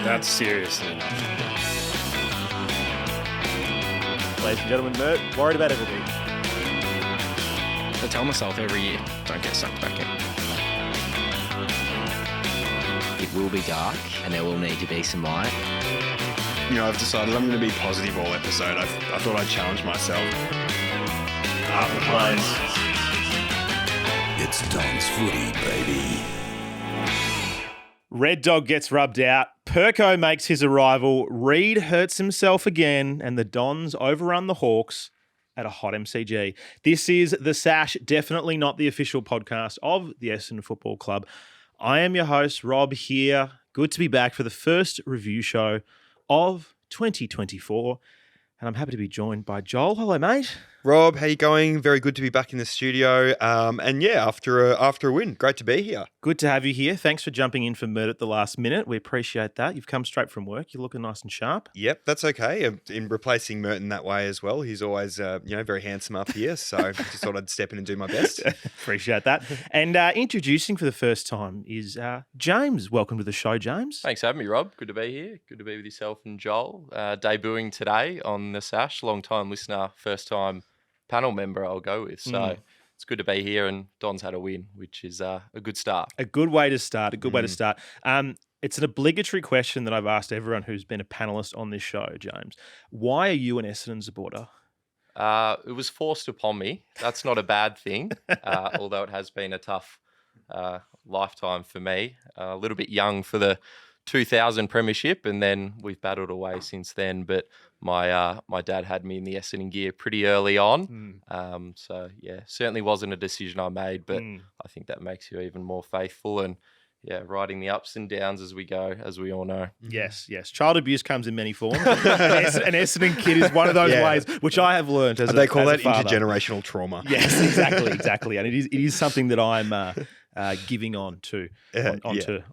That's seriously enough. Ladies and gentlemen, Mert, worried about everything. I tell myself every year, don't get sucked back in. It will be dark and there will need to be some light. You know, I've decided I'm going to be positive all episode. I thought I'd challenge myself. Half the players. It's Don's footy, baby. Red Dog gets rubbed out. Perko makes his arrival. Reed hurts himself again. And the Dons overrun the Hawks at a hot MCG. This is the Sash, definitely not the official podcast of the Essendon Football Club. I am your host, Rob, here. Good to be back for the first review show of 2024. And I'm happy to be joined by Joel. Hello, mate. Rob, how you going? Very good to be back in the studio. And yeah, after a win, great to be here. Good to have you here. Thanks for jumping in for Mert at the last minute. We appreciate that. You've come straight from work. You're looking nice and sharp. Yep, that's okay. In replacing Merton that way as well, he's always very handsome up here. So just thought I'd step in and do my best. Appreciate that. And introducing for the first time is James. Welcome to the show, James. Thanks for having me, Rob. Good to be here. Good to be with yourself and Joel. Debuting today on the Sash. Long-time listener, first-time panel member I'll go with. So it's good to be here, and Don's had a win, which is a good start. A good way to start. It's an obligatory question that I've asked everyone who's been a panelist on this show, James. Why are you an Essendon supporter? It was forced upon me. That's not a bad thing, although it has been a tough lifetime for me. A little bit young for the 2000 premiership, and then we've battled away since then. But my dad had me in the Essendon gear pretty early on. So yeah, certainly wasn't a decision I made, but I think that makes you even more faithful and riding the ups and downs as we go, as we all know. Yes. Child abuse comes in many forms. An Essendon kid is one of those ways, which I have learned as they call that a father. intergenerational trauma. Yes, exactly. And it is something that I'm giving on to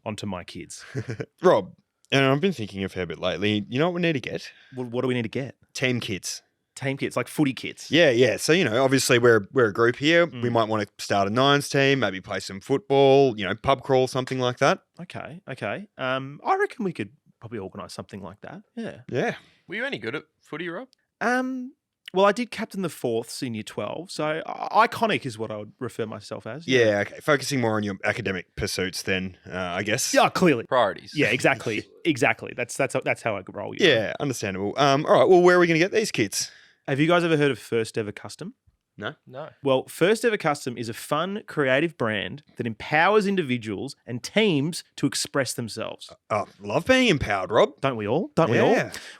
onto my kids. Rob, and I've been thinking a fair bit lately. You know what we need to get? What do we need to get? Team kits. Team kits, like footy kits. Yeah. So, obviously we're a group here. We might want to start a nines team, maybe play some football, pub crawl, something like that. Okay. I reckon we could probably organise something like that. Yeah. Were you any good at footy, Rob? Well, I did captain the 4th in year 12, so iconic is what I would refer myself as. Yeah, okay. Focusing more on your academic pursuits then, I guess. Yeah, clearly. Priorities. Yeah, exactly. That's how I roll. Yeah, understandable. All right, well, where are we going to get these kits? Have you guys ever heard of First Ever Custom? No. Well, First Ever Custom is a fun, creative brand that empowers individuals and teams to express themselves. Oh, love being empowered, Rob. Don't we all?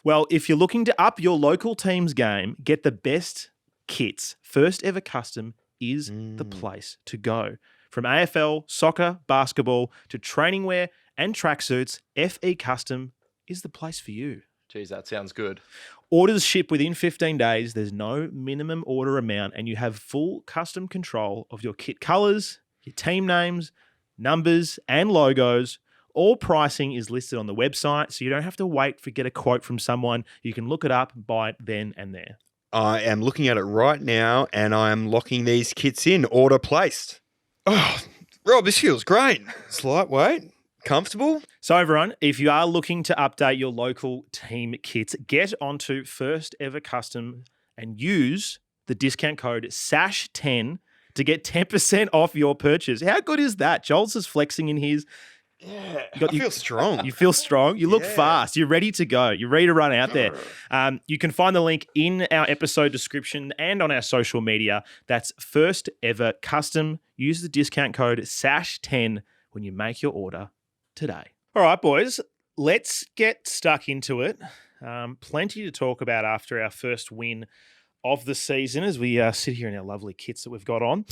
Well, if you're looking to up your local team's game, get the best kits. First Ever Custom is the place to go. From AFL, soccer, basketball, to training wear and tracksuits, FE Custom is the place for you. Geez, that sounds good. Orders ship within 15 days. There's no minimum order amount, and you have full custom control of your kit colours, your team names, numbers, and logos. All pricing is listed on the website, so you don't have to wait to get a quote from someone. You can look it up, buy it then and there. I am looking at it right now, and I am locking these kits in. Order placed. Oh, Rob, this feels great. It's lightweight. Comfortable? So everyone, if you are looking to update your local team kits, get onto First Ever Custom and use the discount code SASH10 to get 10% off your purchase. How good is that? Joel's is flexing in his. Yeah, I feel strong. You feel strong. You look fast. You're ready to go. You're ready to run out there. You can find the link in our episode description and on our social media. That's First Ever Custom. Use the discount code SASH10 when you make your order today. All right, boys, let's get stuck into it. Plenty to talk about after our first win of the season as we sit here in our lovely kits that we've got on.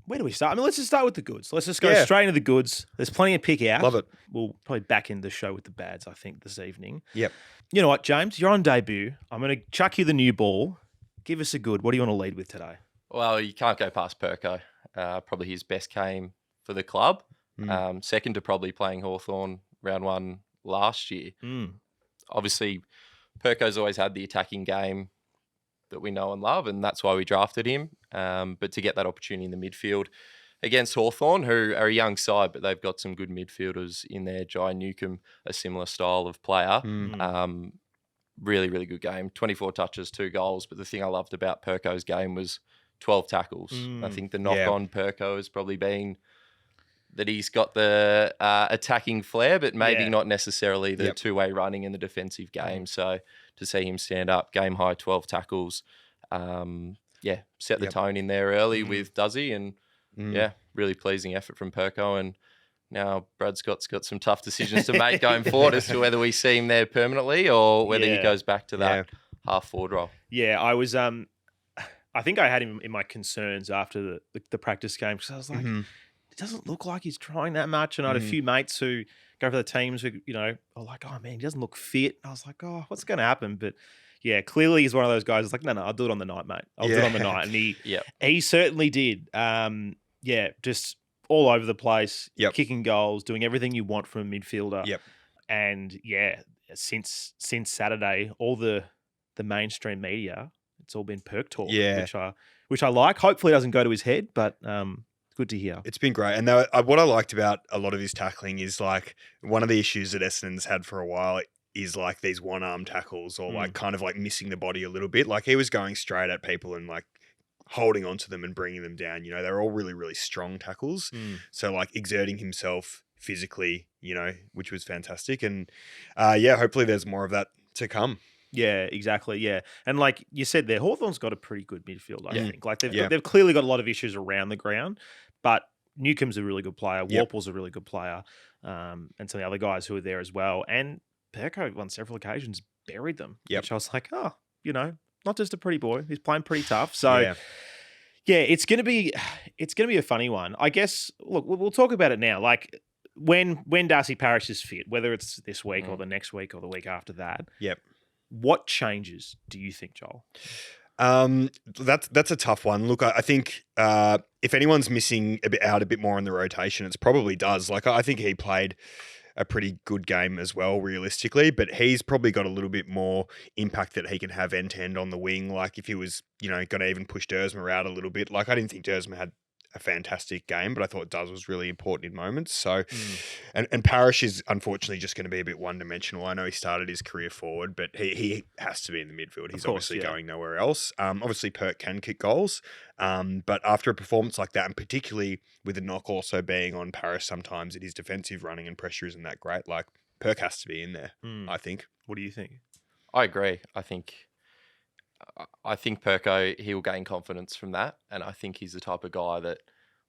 Where do we start? I mean, let's just start with the goods. Let's just go straight into the goods. There's plenty to pick out. Love it. We'll probably back end the show with the bads, I think, this evening. Yep. You know what, James? You're on debut. I'm going to chuck you the new ball. Give us a good. What do you want to lead with today? Well, you can't go past Perko. Probably his best game for the club. Second to probably playing Hawthorn round 1 last year. Obviously, Perko's always had the attacking game that we know and love, and that's why we drafted him. But to get that opportunity in the midfield, against Hawthorn, who are a young side, but they've got some good midfielders in there. Jai Newcomb, a similar style of player. Really, really good game. 24 touches, 2 goals. But the thing I loved about Perko's game was 12 tackles. I think the knock on Perko has probably been that he's got the attacking flair, but maybe not necessarily the two-way running in the defensive game. So to see him stand up, game high, 12 tackles, set the tone in there early with Duzzy, and really pleasing effort from Perko. And now Brad Scott's got some tough decisions to make going forward as to whether we see him there permanently or whether he goes back to that half forward role. Yeah, I was. I think I had him in my concerns after the practice game because I was like, it doesn't look like he's trying that much. And I had a few mates who go for the teams who, are like, oh man, he doesn't look fit. I was like, oh, what's going to happen? But yeah, clearly he's one of those guys. It's like, no, I'll do it on the night, mate. I'll do it on the night, and he certainly did. Just all over the place, kicking goals, doing everything you want from a midfielder. And since Saturday, all the mainstream media, it's all been Perk talk, which I like. Hopefully it doesn't go to his head, but good to hear. It's been great. And what I liked about a lot of his tackling is like one of the issues that Essendon's had for a while is like these one-arm tackles or like kind of like missing the body a little bit. Like he was going straight at people and like holding onto them and bringing them down. They're all really, really strong tackles. So like exerting himself physically, which was fantastic. And hopefully there's more of that to come. Yeah, exactly. Yeah. And like you said there, Hawthorn's got a pretty good midfield, I think. Like they've clearly got a lot of issues around the ground, but Newcomb's a really good player. Warple's a really good player. And some of the other guys who are there as well. And Perko on several occasions buried them, which I was like, not just a pretty boy. He's playing pretty tough. So it's gonna be a funny one. I guess. Look, we'll talk about it now. Like when Darcy Parish is fit, whether it's this week or the next week or the week after that. What changes do you think, Joel? That's a tough one. Look, I think if anyone's missing a bit more in the rotation, it's probably does. Like I think he played a pretty good game as well, realistically, but he's probably got a little bit more impact that he can have end to end on the wing. Like if he was, going to even push Dersma out a little bit. Like I didn't think Dersma had a fantastic game, but I thought Duz was really important in moments. So, and Parish is unfortunately just going to be a bit one-dimensional. I know he started his career forward, but he has to be in the midfield. He's obviously going nowhere else. Obviously Perk can kick goals, but after a performance like that, and particularly with the knock also being on Parish sometimes, his defensive running and pressure isn't that great. Like Perk has to be in there, I think. What do you think? I agree. I think Perko, he'll gain confidence from that. And I think he's the type of guy that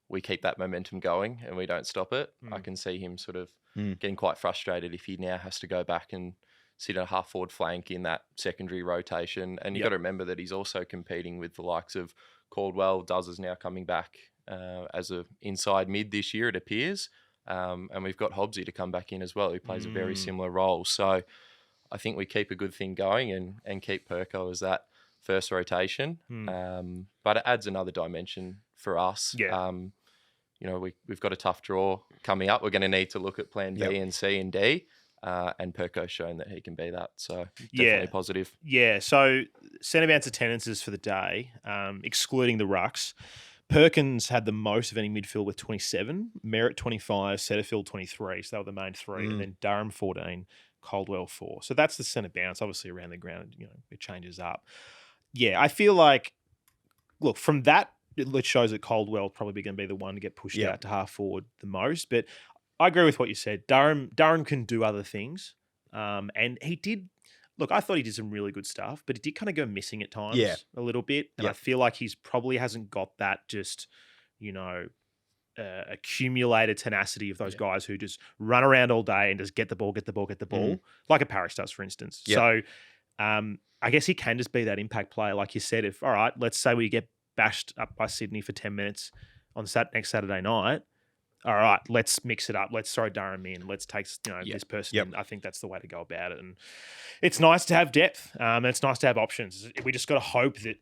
we keep that momentum going and we don't stop it. I can see him sort of getting quite frustrated if he now has to go back and sit a half forward flank in that secondary rotation. And you've got to remember that he's also competing with the likes of Caldwell. Duz is now coming back as an inside mid this year, it appears. And we've got Hobbsy to come back in as well, who plays a very similar role. So I think we keep a good thing going and keep Perko as that first rotation, but it adds another dimension for us. We've got a tough draw coming up. We're going to need to look at plan B and C and D, and Perko's shown that he can be that. So definitely positive. Yeah. So centre bounce attendances for the day, excluding the rucks. Perkins had the most of any midfield with 27, Merritt 25, Setterfield 23. So they were the main three, and then Durham 14, Caldwell 4. So that's the centre bounce. Obviously around the ground, it changes up. Yeah, I feel like, look, from that, it shows that Caldwell probably going to be the one to get pushed out to half forward the most. But I agree with what you said. Durham can do other things. And he did, look, I thought he did some really good stuff, but he did kind of go missing at times a little bit. And I feel like he's probably hasn't got that just, accumulated tenacity of those guys who just run around all day and just get the ball, like a Parish does, for instance. So, I guess he can just be that impact player. Like you said, all right, let's say we get bashed up by Sydney for 10 minutes on next Saturday night. All right, let's mix it up. Let's throw Durham in. Let's take this person in. I think that's the way to go about it. And it's nice to have depth. And it's nice to have options. We just got to hope that,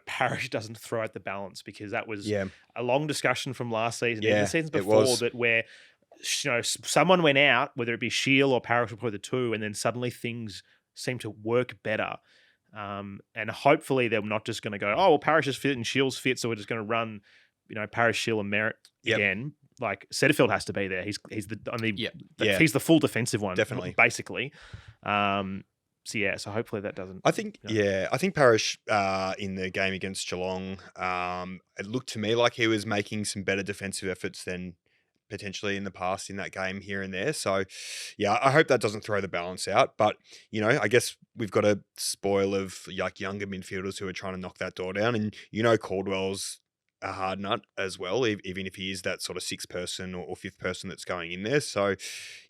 Parish doesn't throw out the balance, because that was a long discussion from last season, even the seasons before, that where someone went out, whether it be Shield or Parish or probably the two, and then suddenly things seem to work better. And hopefully they're not just going to go, oh, well, Parish is fit and Shield's fit, so we're just going to run Paris, Schill and Merritt again. Like Setterfield has to be there. He's he's the full defensive one, Definitely. basically. So hopefully that doesn't. I think Parish in the game against Geelong, it looked to me like he was making some better defensive efforts than potentially in the past in that game here and there. So, yeah, I hope that doesn't throw the balance out. But, I guess we've got a spoil of like younger midfielders who are trying to knock that door down. And, Caldwell's a hard nut as well, even if he is that sort of sixth person or fifth person that's going in there. So,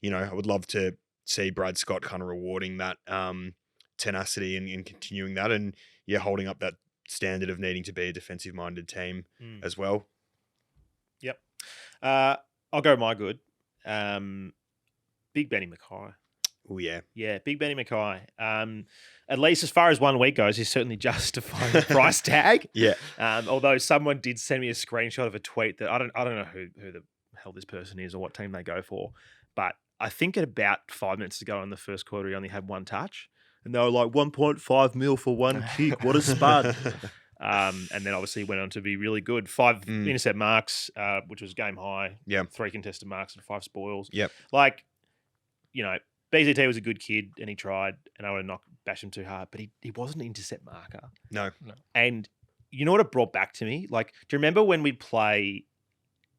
I would love to see Brad Scott kind of rewarding that tenacity and continuing that and, holding up that standard of needing to be a defensive-minded team as well. Yep. I'll go my good. Big Benny Mackay. Oh, yeah. Yeah, Big Benny Mackay. At least as far as 1 week goes, he's certainly justifying the price tag. Yeah. Although someone did send me a screenshot of a tweet that I don't know who the hell this person is or what team they go for, but I think at about 5 minutes ago in the first quarter, he only had one touch. And they were like, 1.5 mil for one kick. What a spud. And then obviously went on to be really good. 5 intercept marks, which was game high. Yeah. 3 contested marks and 5 spoils. Yep. Like, BZT was a good kid and he tried, and I would not bash him too hard, but he wasn't an intercept marker. No. And you know what it brought back to me? Like, do you remember when we'd play,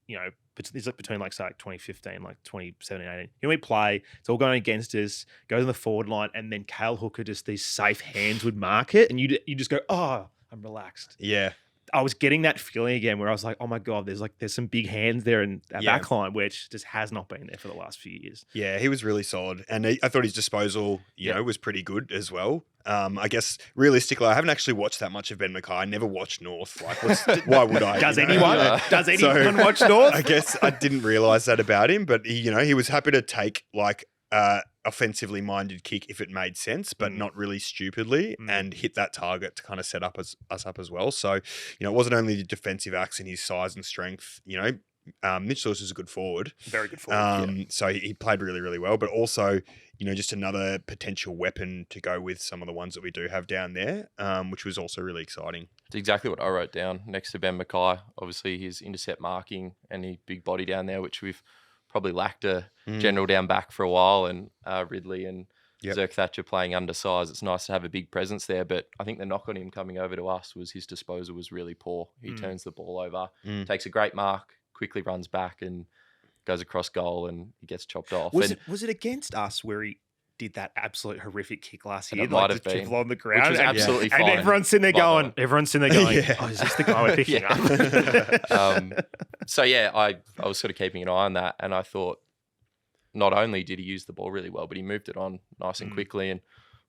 it's like between like 2015, like 2017, 18. We play, it's all going against us, goes on the forward line, and then Cale Hooker, just these safe hands would mark it, and you just go, oh, I'm relaxed. Yeah. I was getting that feeling again where I was like, oh my God, there's some big hands there in that back line, which just has not been there for the last few years. Yeah, he was really solid. And I thought his disposal, was pretty good as well. I guess realistically, I haven't actually watched that much of Ben Mackay. I never watched North. Like, why would I? Does anyone watch North? I guess I didn't realise that about him, but he was happy to take like offensively minded kick if it made sense, but not really stupidly, and hit that target to kind of set up us up as well. So, it wasn't only the defensive acts and his size and strength. Mitch Lewis is a good forward. Very good forward. So he played really, really well, but also, just another potential weapon to go with some of the ones that we do have down there, which was also really exciting. It's exactly what I wrote down next to Ben Mackay. Obviously, his intercept marking and his big body down there, which we've probably lacked a general down back for a while, and Ridley and Zerk Thatcher playing undersized. It's nice to have a big presence there, but I think the knock on him coming over to us was his disposal was really poor. He turns the ball over, takes a great mark, quickly runs back and goes across goal, and he gets chopped off. Was it against us where he did that absolute horrific kick last year? It might have been. On the ground. Which was absolutely fine. And everyone's sitting there going, oh, is this the guy we're picking up? I was sort of keeping an eye on that, and I thought not only did he use the ball really well, but he moved it on nice and quickly, and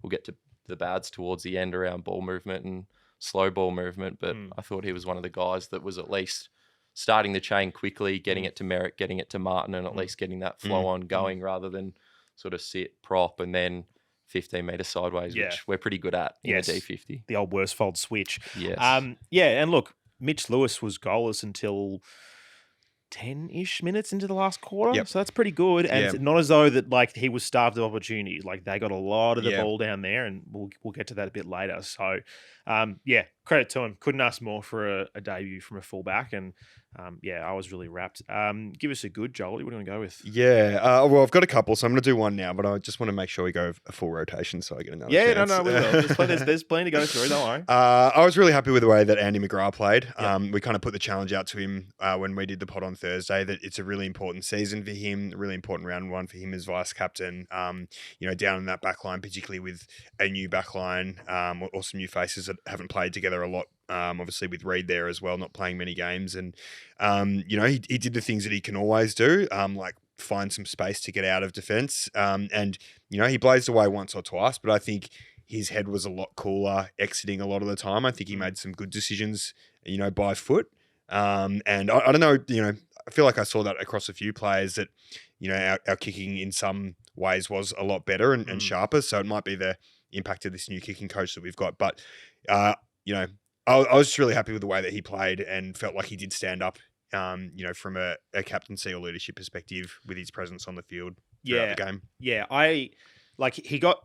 we'll get to the bads towards the end around ball movement and slow ball movement, but I thought he was one of the guys that was at least starting the chain quickly, getting it to Merritt, getting it to Martin, and at least getting that flow on going rather than sort of sit, prop, and then 15 metres sideways, which we're pretty good at in the D50. The old Worsfold switch. Yes. And look, Mitch Lewis was goalless until 10-ish minutes into the last quarter. So that's pretty good. And it's not as though that like he was starved of opportunities. Like they got a lot of the ball down there, and we'll get to that a bit later. So credit to him. Couldn't ask more for a debut from a fullback, and I was really wrapped. Give us a good, Joel. What do you want to go with? Well, I've got a couple, so I'm going to do one now, but I just want to make sure we go a full rotation so I get another chance. We will. There's plenty to go through, don't worry. I was really happy with the way that Andy McGrath played. We kind of put the challenge out to him when we did the pod on Thursday that it's a really important season for him, a really important round one for him as vice captain. Down in that back line, particularly with a new back line or some new faces that haven't played together a lot. Obviously with Reid there as well, not playing many games. And, he did the things that he can always do, like find some space to get out of defence. He blazed away once or twice, but I think his head was a lot cooler exiting a lot of the time. I think he made some good decisions, by foot. And I don't know, I feel like I saw that across a few players that, our kicking in some ways was a lot better and sharper. So it might be the impact of this new kicking coach that we've got. But, I was just really happy with the way that he played and felt like he did stand up, from a captaincy or leadership perspective with his presence on the field throughout the game. Yeah, he got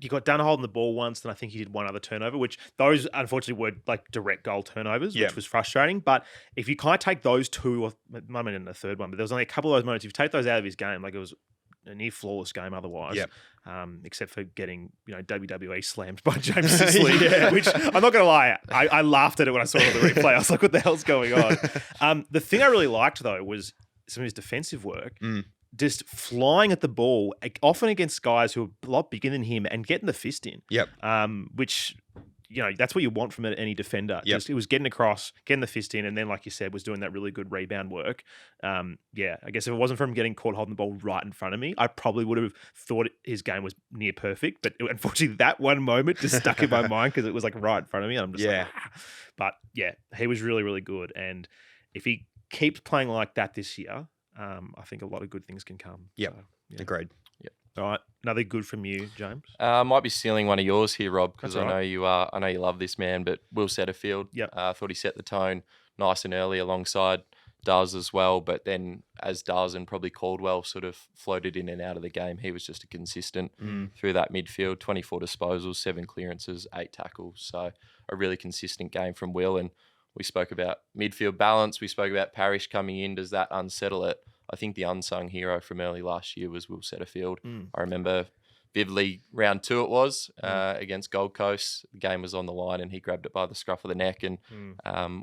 you got done holding the ball once, and I think he did one other turnover, which those unfortunately were like direct goal turnovers, which was frustrating. But if you kind of take those two, or might have been in the third one, but there was only a couple of those moments. If you take those out of his game, like it was a near flawless game otherwise, except for getting WWE slammed by James Sicily, which I'm not going to lie, I laughed at it when I saw it on the replay. I was like, what the hell's going on? The thing I really liked though was some of his defensive work. Just flying at the ball, often against guys who are a lot bigger than him and getting the fist in. Which, that's what you want from any defender. Just, it was getting across, getting the fist in, and then, like you said, was doing that really good rebound work. I guess if it wasn't for him getting caught holding the ball right in front of me, I probably would have thought his game was near perfect. But unfortunately, that one moment just stuck in my mind because it was like right in front of me. And I'm just like, ah. But yeah, he was really, really good. And if he keeps playing like that this year, I think a lot of good things can come. Agreed. All right, another good from you, James. Might be stealing one of yours here, Rob, because I know you love this man. But Will Setterfield, I thought he set the tone nice and early alongside Dars as well. But then as Dars and probably Caldwell sort of floated in and out of the game, he was just a consistent through that midfield. 24 disposals, 7 clearances, 8 tackles. So a really consistent game from Will. And we spoke about midfield balance. We spoke about Parrish coming in. Does that unsettle it? I think the unsung hero from early last year was Will Setterfield. I remember vividly round 2 it was against Gold Coast. The game was on the line and he grabbed it by the scruff of the neck. And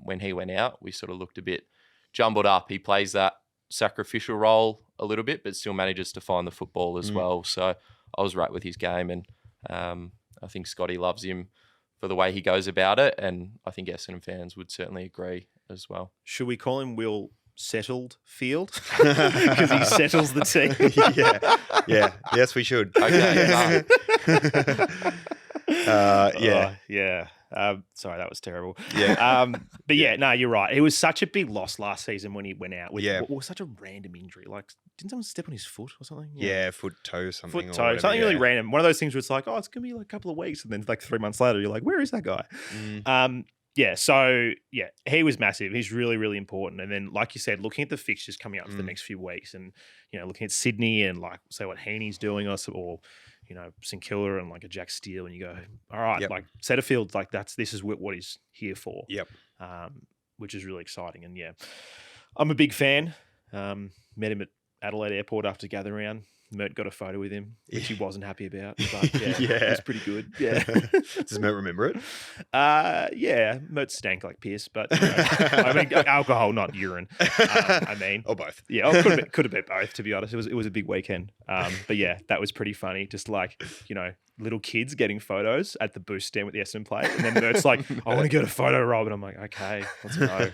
when he went out, we sort of looked a bit jumbled up. He plays that sacrificial role a little bit, but still manages to find the football as well. So I was right with his game. And I think Scotty loves him for the way he goes about it, and I think Essendon fans would certainly agree as well. Should we call him Will Settled Field? Because he settles the team. Yes, we should. Okay. Sorry, that was terrible. Yeah. No, you're right. It was such a big loss last season when he went out with what was such a random injury. Like, didn't someone step on his foot or something? Foot, toe, something. Foot, toe, something really random. One of those things where it's like, oh, it's going to be like a couple of weeks. And then like 3 months later, you're like, where is that guy? He was massive. He's really, really important. And then, like you said, looking at the fixtures coming up for the next few weeks and, looking at Sydney and like, say what Heaney's doing or St Kilda and like a Jack Steele, and you go, all right, like Setterfield, like this is what he's here for. Which is really exciting. And I'm a big fan. Met him at Adelaide Airport after gather round. Mert got a photo with him, which he wasn't happy about. But it was pretty good. Yeah. Does Mert remember it? Mert stank like piss, but I mean alcohol, not urine. Or both. Yeah, could have been both. To be honest, it was a big weekend. But yeah, that was pretty funny. Just like little kids getting photos at the boost stand with the Essendon players, and then Mert's like, "I want to get a photo, Rob," and I'm like, "Okay, let's go.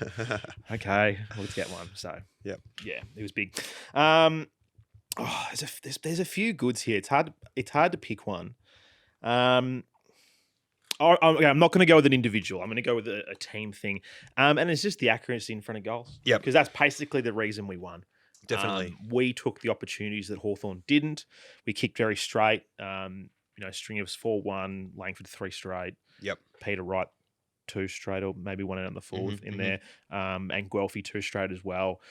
Okay, let's get one." So yeah, it was big. There's a few goods here. It's hard to pick one. I'm not going to go with an individual. I'm going to go with a team thing. And it's just the accuracy in front of goals. Yeah, because that's basically the reason we won. Definitely. We took the opportunities that Hawthorn didn't. We kicked very straight. String of 4-1, Langford 3 straight. Yep. Peter Wright 2 straight, or maybe 1 out in the fourth in there. And Guelphy 2 straight as well.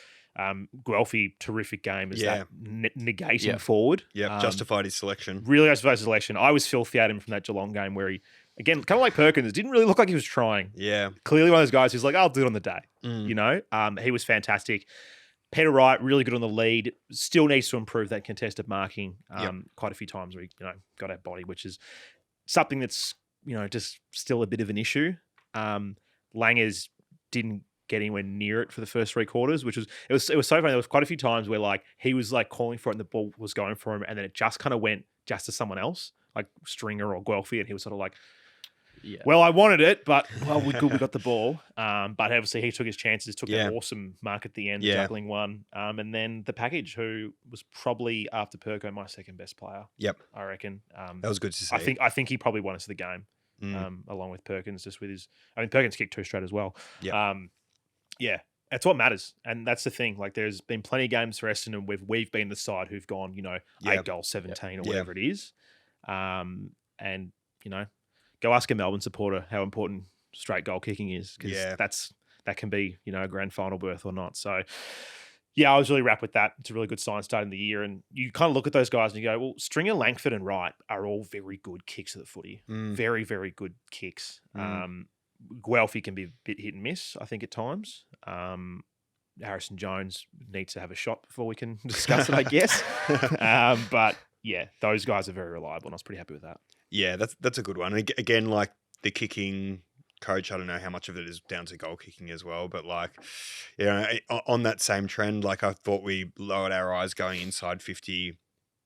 Guelphy, terrific game as that negating forward. Yeah, justified his selection. Really justified his selection. I was filthy at him from that Geelong game where he, again, kind of like Perkins, didn't really look like he was trying. Yeah. Clearly one of those guys who's like, I'll do it on the day. He was fantastic. Peter Wright, really good on the lead. Still needs to improve that contested marking quite a few times where he, got out body, which is something that's, just still a bit of an issue. Langers didn't get anywhere near it for the first 3 quarters, which was so funny. There was quite a few times where like he was like calling for it and the ball was going for him, and then it just kind of went just to someone else, like Stringer or Guelphy, and he was sort of like, well, I wanted it, but we got the ball. But obviously he took his chances, took that awesome mark at the end, juggling one. And then the package, who was probably after Perko my second best player. Yep, I reckon. That was good to see. I think he probably won us the game, along with Perkins, just with his. I mean, Perkins kicked 2 straight as well. Yeah, that's what matters, and that's the thing. Like, there's been plenty of games for Essendon, and we've been the side who've gone, 8 goals, 17 or whatever it is, and go ask a Melbourne supporter how important straight goal kicking is, because that can be a grand final berth or not. So Yeah, I was really wrapped with that. It's a really good sign starting the year. And you kind of look at those guys and you go, well, Stringer, Langford and Wright are all very good kicks of the footy. Very, very good kicks. Guelphy can be a bit hit and miss, I think, at times. Harrison Jones needs to have a shot before we can discuss it, I guess. But yeah, those guys are very reliable and I was pretty happy with that. Yeah, that's a good one. Again, like the kicking coach, I don't know how much of it is down to goal kicking as well, but like, you know, on that same trend, like I thought we lowered our eyes going inside 50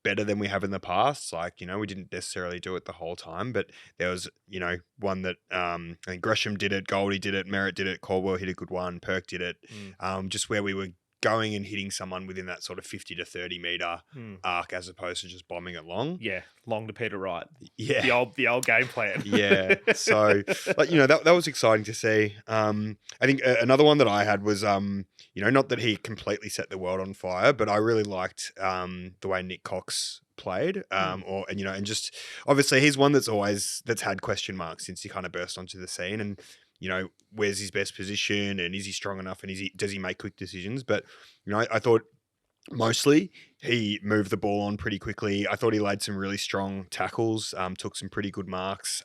better than we have in the past. Like, you know, we didn't necessarily do it the whole time, but there was, you know, one that I think Gresham did it, Goldie did it, Merritt did it, Caldwell hit a good one, Perk did it. Just where we were going and hitting someone within that sort of 50 to 30 meter arc as opposed to just bombing it long. Yeah, long to Peter Wright. Yeah. The old game plan. Yeah. So, like, you know, that was exciting to see. I think another one that I had was, you know, not that he completely set the world on fire, but I really liked the way Nick Cox played, and just obviously he's one that's had question marks since he kind of burst onto the scene, and you know, where's his best position and is he strong enough and does he make quick decisions? But, you know, I thought mostly he moved the ball on pretty quickly. I thought he laid some really strong tackles, took some pretty good marks.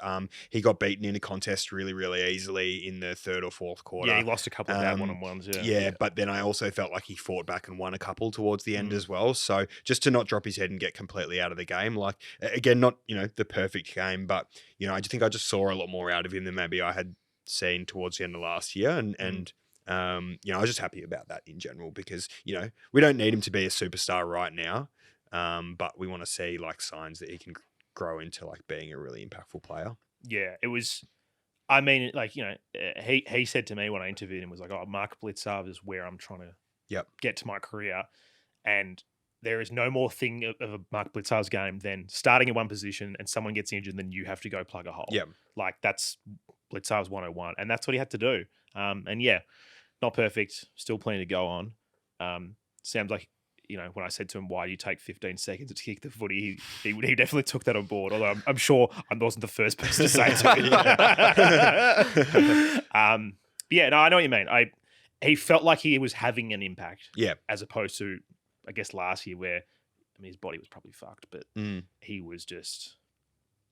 He got beaten in a contest really, really easily in the third or fourth quarter. Yeah, he lost a couple of bad one-on-ones. Yeah, but then I also felt like he fought back and won a couple towards the end as well. So just to not drop his head and get completely out of the game, like, again, not, you know, the perfect game, but, you know, I think I just saw a lot more out of him than maybe I had seen towards the end of last year, and you know, I was just happy about that in general because, you know, we don't need him to be a superstar right now, but we want to see like signs that he can grow into like being a really impactful player. Yeah, it was. I mean, like, you know, he said to me when I interviewed him was like, "Oh, Mark Blitzarve is where I'm trying to get to my career," and there is no more thing of a Mark Blitzarve's game than starting in one position and someone gets injured and then you have to go plug a hole. Yeah, like that's Blitzarve's 101, and that's what he had to do. And yeah, not perfect, still plenty to go on. Sounds like, you know, when I said to him, why do you take 15 seconds to kick the footy, he definitely took that on board, although I'm sure I wasn't the first person to say it to him. Yeah, no, I know what you mean. He felt like he was having an impact, as opposed to, I guess, last year where, I mean, his body was probably fucked, but he was just,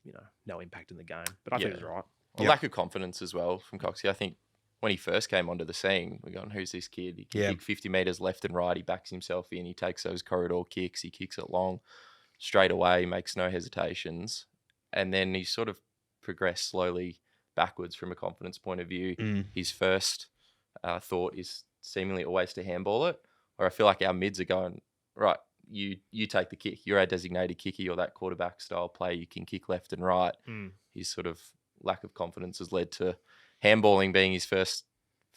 you know, no impact in the game. But I think he was right. Well, lack of confidence as well from Coxie. I think when he first came onto the scene, we're going, who's this kid? He can kick 50 metres left and right. He backs himself in. He takes those corridor kicks. He kicks it long straight away. He makes no hesitations. And then he sort of progressed slowly backwards from a confidence point of view. His first thought is seemingly always to handball it, where I feel like our mids are going, right, you take the kick. You're our designated kicker. You're that quarterback style player. You can kick left and right. His sort of lack of confidence has led to handballing being his first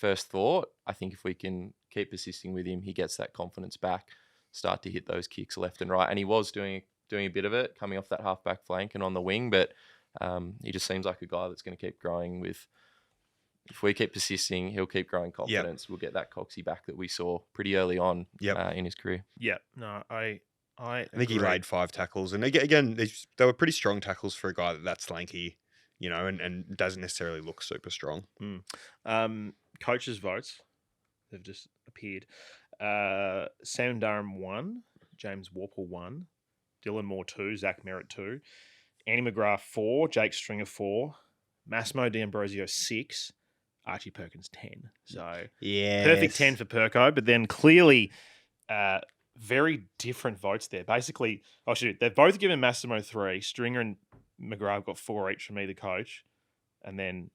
thought. I think if we can keep persisting with him, he gets that confidence back, start to hit those kicks left and right. And he was doing a bit of it coming off that halfback flank and on the wing, but he just seems like a guy that's going to keep growing with. If we keep persisting, he'll keep growing confidence. We'll get that Coxie back that we saw pretty early on in his career. Yeah, no, I think he laid 5 tackles, and again, they were pretty strong tackles for a guy that's lanky, you know, and doesn't necessarily look super strong. Coaches' votes, they've just appeared. Sam Durham 1, James Warple 1, Dylan Moore 2, Zach Merritt 2, Andy McGrath 4, Jake Stringer 4, Massimo D'Ambrosio 6, Archie Perkins 10. So perfect 10 for Perko, but then clearly very different votes there. Basically, they've both given Massimo 3. Stringer and McGrath got 4 each from me, the coach. And then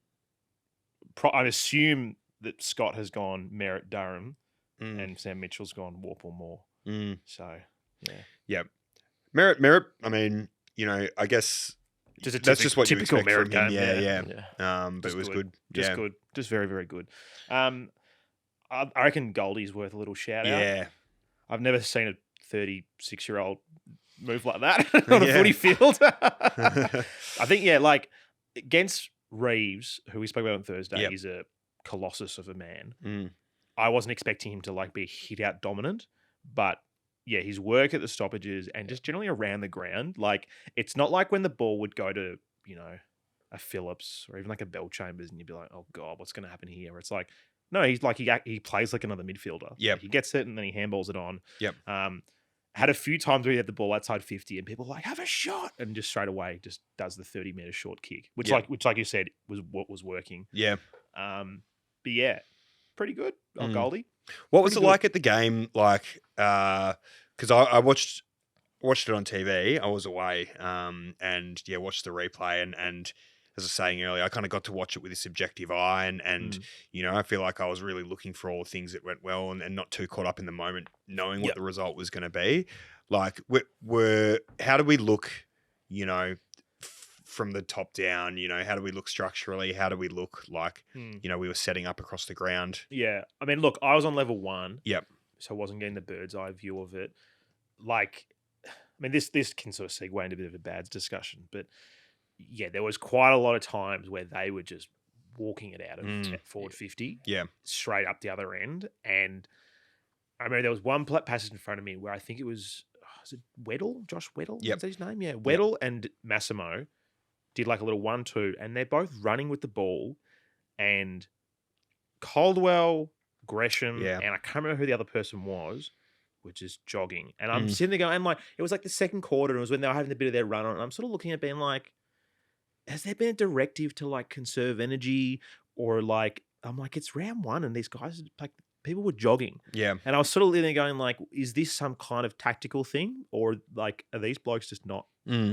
I assume that Scott has gone Merritt Durham and Sam Mitchell's gone Warple Moore. So, yeah. Yeah. Merritt, I mean, you know, I guess that's just what you expect from him. Yeah. But just it was good. Just good. Just very, very good. I reckon Goldie's worth a little shout out. Yeah. I've never seen a 36-year-old move like that on a footy field. I think, like against Reeves, who we spoke about on Thursday, he's a colossus of a man. I wasn't expecting him to like be hit out dominant, but his work at the stoppages and just generally around the ground, like it's not like when the ball would go to, you know, a Phillips or even like a Bell Chambers and you'd be like, oh God, what's going to happen here? Where it's like No, he's like he plays like another midfielder. Yep. Like, he gets it and then he handballs it on. Yep. Had a few times where he had the ball outside 50 and people were like, have a shot, and just straight away just does the 30-meter short kick, which Yep. like you said was what was working. Yeah. But yeah, pretty good on Goldie. What was Pretty it good. like at the game? Like, because I watched it on TV. I was away, and yeah, watched the replay. And as I was saying earlier, I kind of got to watch it with this objective eye, and you know, I feel like I was really looking for all the things that went well, and not too caught up in the moment, knowing what the result was going to be. Like, how do we look? You know, from the top down. You know, how do we look structurally? How do we look like? You know, we were setting up across the ground. Yeah. I mean, look, I was on level 1. Yep. So I wasn't getting the bird's eye view of it. Like, I mean, this can sort of segue into a bit of a bad discussion, but yeah, there was quite a lot of times where they were just walking it out of forward 50. Yeah. Straight up the other end. And I remember there was one passage in front of me where I think it was it Weddle? Josh Weddle? Yep. Is that his name? Yeah. Weddle and Massimo did like a little 1-2, and they're both running with the ball. And Caldwell, Gresham, and I can't remember who the other person was, were just jogging. And I'm sitting there going, and like, it was like the second quarter, and it was when they were having a bit of their run on, and I'm sort of looking at being like, has there been a directive to like conserve energy, or like, I'm like, it's round 1 and these guys, like, people were jogging. Yeah. And I was sort of there going like, is this some kind of tactical thing, or like, are these blokes just not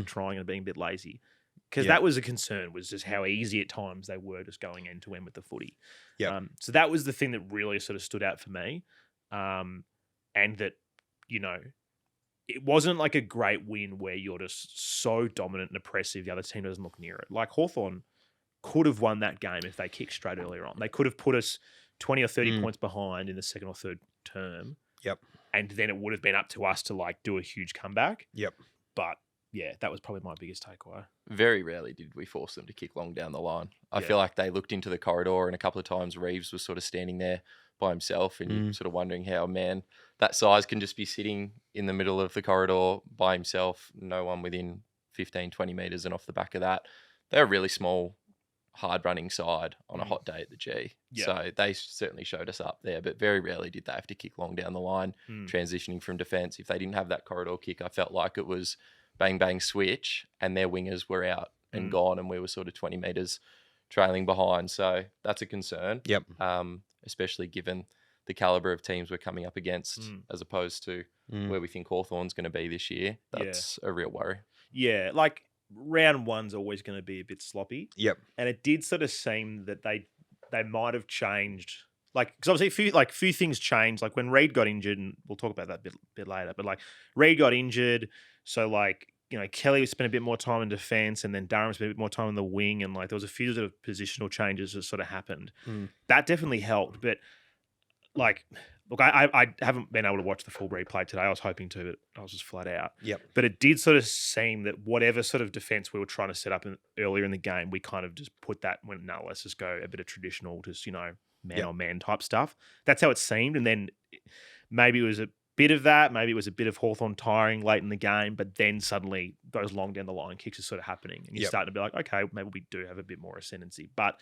trying and being a bit lazy? Because that was a concern, was just how easy at times they were just going end to end with the footy. Yeah. So that was the thing that really sort of stood out for me. And that, you know, it wasn't like a great win where you're just so dominant and oppressive, the other team doesn't look near it. Like Hawthorn could have won that game if they kicked straight earlier on. They could have put us 20 or 30 points behind in the second or third term. Yep. And then it would have been up to us to like do a huge comeback. Yep. But yeah, that was probably my biggest takeaway. Very rarely did we force them to kick long down the line. I feel like they looked into the corridor, and a couple of times Reeves was sort of standing there by himself, and you're sort of wondering how a man that size can just be sitting in the middle of the corridor by himself, no one within 15, 20 metres, and off the back of that, they're a really small, hard-running side on a hot day at the G. Yeah. So they certainly showed us up there, but very rarely did they have to kick long down the line, transitioning from defence. If they didn't have that corridor kick, I felt like it was bang, bang, switch, and their wingers were out and gone, and we were sort of 20 metres trailing behind. So that's a concern. Yep. Especially given the calibre of teams we're coming up against as opposed to where we think Hawthorn's going to be this year. That's a real worry. Yeah, like round 1's always going to be a bit sloppy. Yep. And it did sort of seem that they might have changed. Like, because obviously a few things changed. Like when Reid got injured, and we'll talk about that a bit later, but like Reid got injured. So like, you know, Kelly spent a bit more time in defence, and then Durham spent a bit more time on the wing. And like, there was a few sort of positional changes that sort of happened. That definitely helped. But like, look, I haven't been able to watch the full replay today. I was hoping to, but I was just flat out. Yep. But it did sort of seem that whatever sort of defence we were trying to set up earlier in the game, we kind of just put that, went, no, let's just go a bit of traditional, just, you know, man-on-man type stuff. That's how it seemed. And then maybe it was a bit of that. Maybe it was a bit of Hawthorn tiring late in the game, but then suddenly those long down the line kicks are sort of happening. And you're starting to be like, okay, maybe we do have a bit more ascendancy. But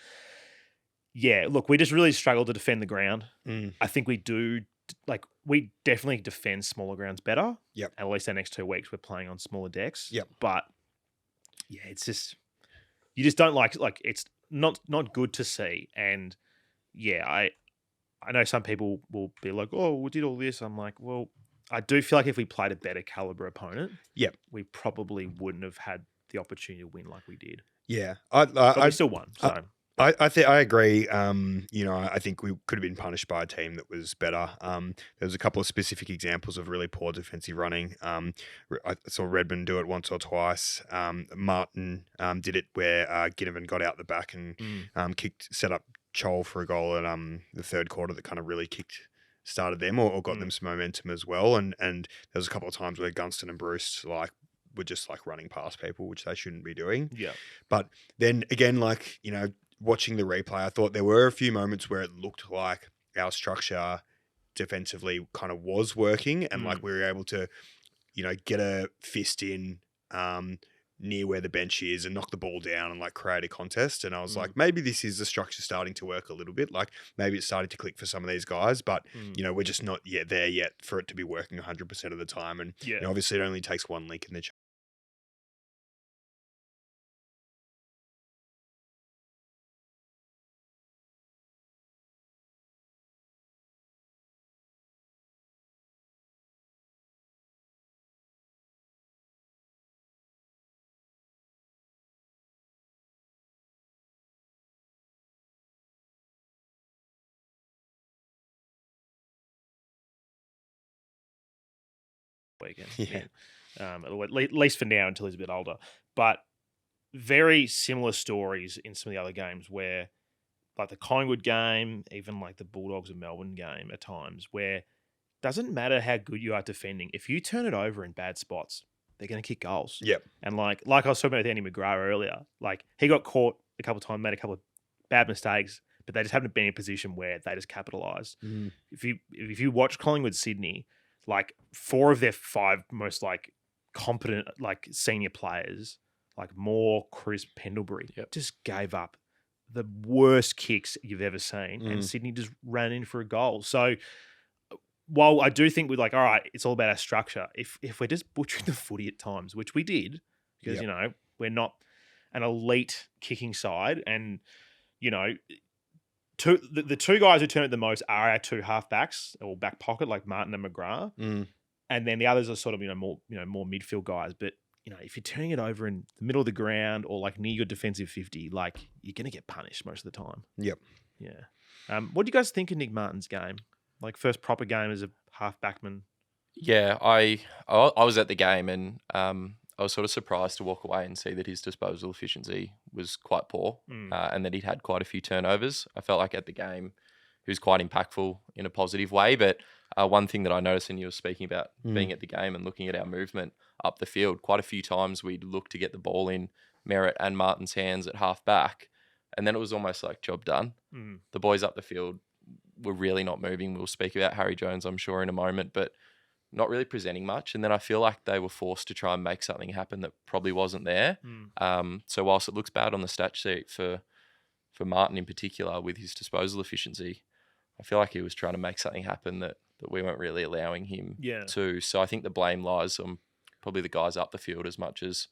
yeah, look, we just really struggled to defend the ground. I think we do, like, we definitely defend smaller grounds better. Yep. At least the next 2 weeks we're playing on smaller decks. Yep. But yeah, it's just, you just don't like it's not good to see. And yeah, I know some people will be like, oh, we did all this. I'm like, well, I do feel like if we played a better caliber opponent, we probably wouldn't have had the opportunity to win like we did. Yeah. But we still won. So I agree. You know, I think we could have been punished by a team that was better. There was a couple of specific examples of really poor defensive running. I saw Redmond do it once or twice. Martin did it where Ginnivan got out the back and set up Chol for a goal in the third quarter that kind of really started them or got them some momentum as well. And there was a couple of times where Gunston and Bruce were just running past people, which they shouldn't be doing. Yeah. But then again, you know, watching the replay, I thought there were a few moments where it looked like our structure defensively kind of was working, and we were able to, you know, get a fist in, near where the bench is and knock the ball down and like create a contest. And I was Mm. like, maybe this is the structure starting to work a little bit. Like maybe it's starting to click for some of these guys, but Mm. you know, we're just not yet there yet for it to be working 100% of the time. And Yeah. you know, obviously it only takes one link in the weekend. Yeah. At least for now until he's a bit older. But very similar stories in some of the other games where, like the Collingwood game, even like the Bulldogs of Melbourne game at times, where it doesn't matter how good you are defending, if you turn it over in bad spots, they're going to kick goals. Yep. And like I was talking about with Andy McGrath earlier, like he got caught a couple of times, made a couple of bad mistakes, but they just haven't been in a position where they just capitalised. Mm. If you watch Collingwood Sydney, like 4 of their 5 most like competent like senior players, like Moore, Chris, Pendlebury, just gave up the worst kicks you've ever seen, and Sydney just ran in for a goal. So while I do think we're like, all right, it's all about our structure. If we're just butchering the footy at times, which we did, because you know we're not an elite kicking side, and you know. The 2 guys who turn it the most are our 2 halfbacks or back pocket, like Martin and McGrath, and then the others are sort of more midfield guys. But you know, if you're turning it over in the middle of the ground or like near your defensive 50, like you're gonna get punished most of the time. Yep. Yeah. What do you guys think of Nick Martin's game? Like first proper game as a half-backman. Yeah, I was at the game and I was sort of surprised to walk away and see that his disposal efficiency was quite poor and that he'd had quite a few turnovers. I felt like at the game he was quite impactful in a positive way. But one thing that I noticed, and you were speaking about being at the game and looking at our movement up the field, quite a few times we'd look to get the ball in Merritt and Martin's hands at half back, and then it was almost like job done. The boys up the field were really not moving. We'll speak about Harry Jones, I'm sure, in a moment, but not really presenting much. And then I feel like they were forced to try and make something happen that probably wasn't there. So whilst it looks bad on the stat sheet for Martin in particular with his disposal efficiency, I feel like he was trying to make something happen that we weren't really allowing him to. So I think the blame lies on probably the guys up the field as much as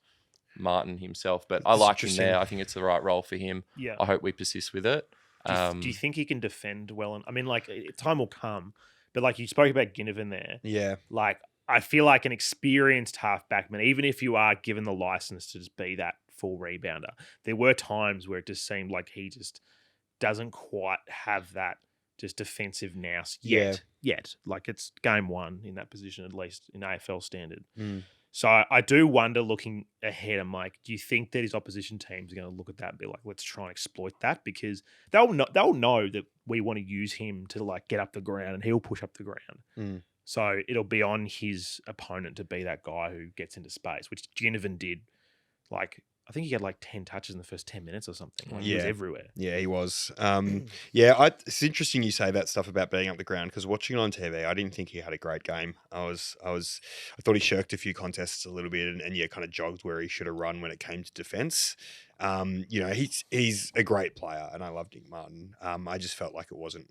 Martin himself. But I like him there. I think it's the right role for him. Yeah. I hope we persist with it. Do you think he can defend well? I mean, like time will come. But like you spoke about Ginnivan there. Yeah. Like I feel like an experienced half-backman, even if you are given the license to just be that full rebounder, there were times where it just seemed like he just doesn't quite have that just defensive nous yet. Like it's game 1 in that position, at least in AFL standard. So I do wonder, looking ahead, I'm like, do you think that his opposition teams are going to look at that and be like, let's try and exploit that? Because they'll know that we want to use him to like get up the ground and he'll push up the ground. So it'll be on his opponent to be that guy who gets into space, which Ginnivan did. Like, I think he had like 10 touches in the first 10 minutes or something. Like, he was everywhere. Yeah, he was. It's interesting you say that stuff about being up the ground, because watching it on TV, I didn't think he had a great game. I thought he shirked a few contests a little bit and kind of jogged where he should have run when it came to defense. He's a great player and I loved Nick Martin. I just felt like it wasn't.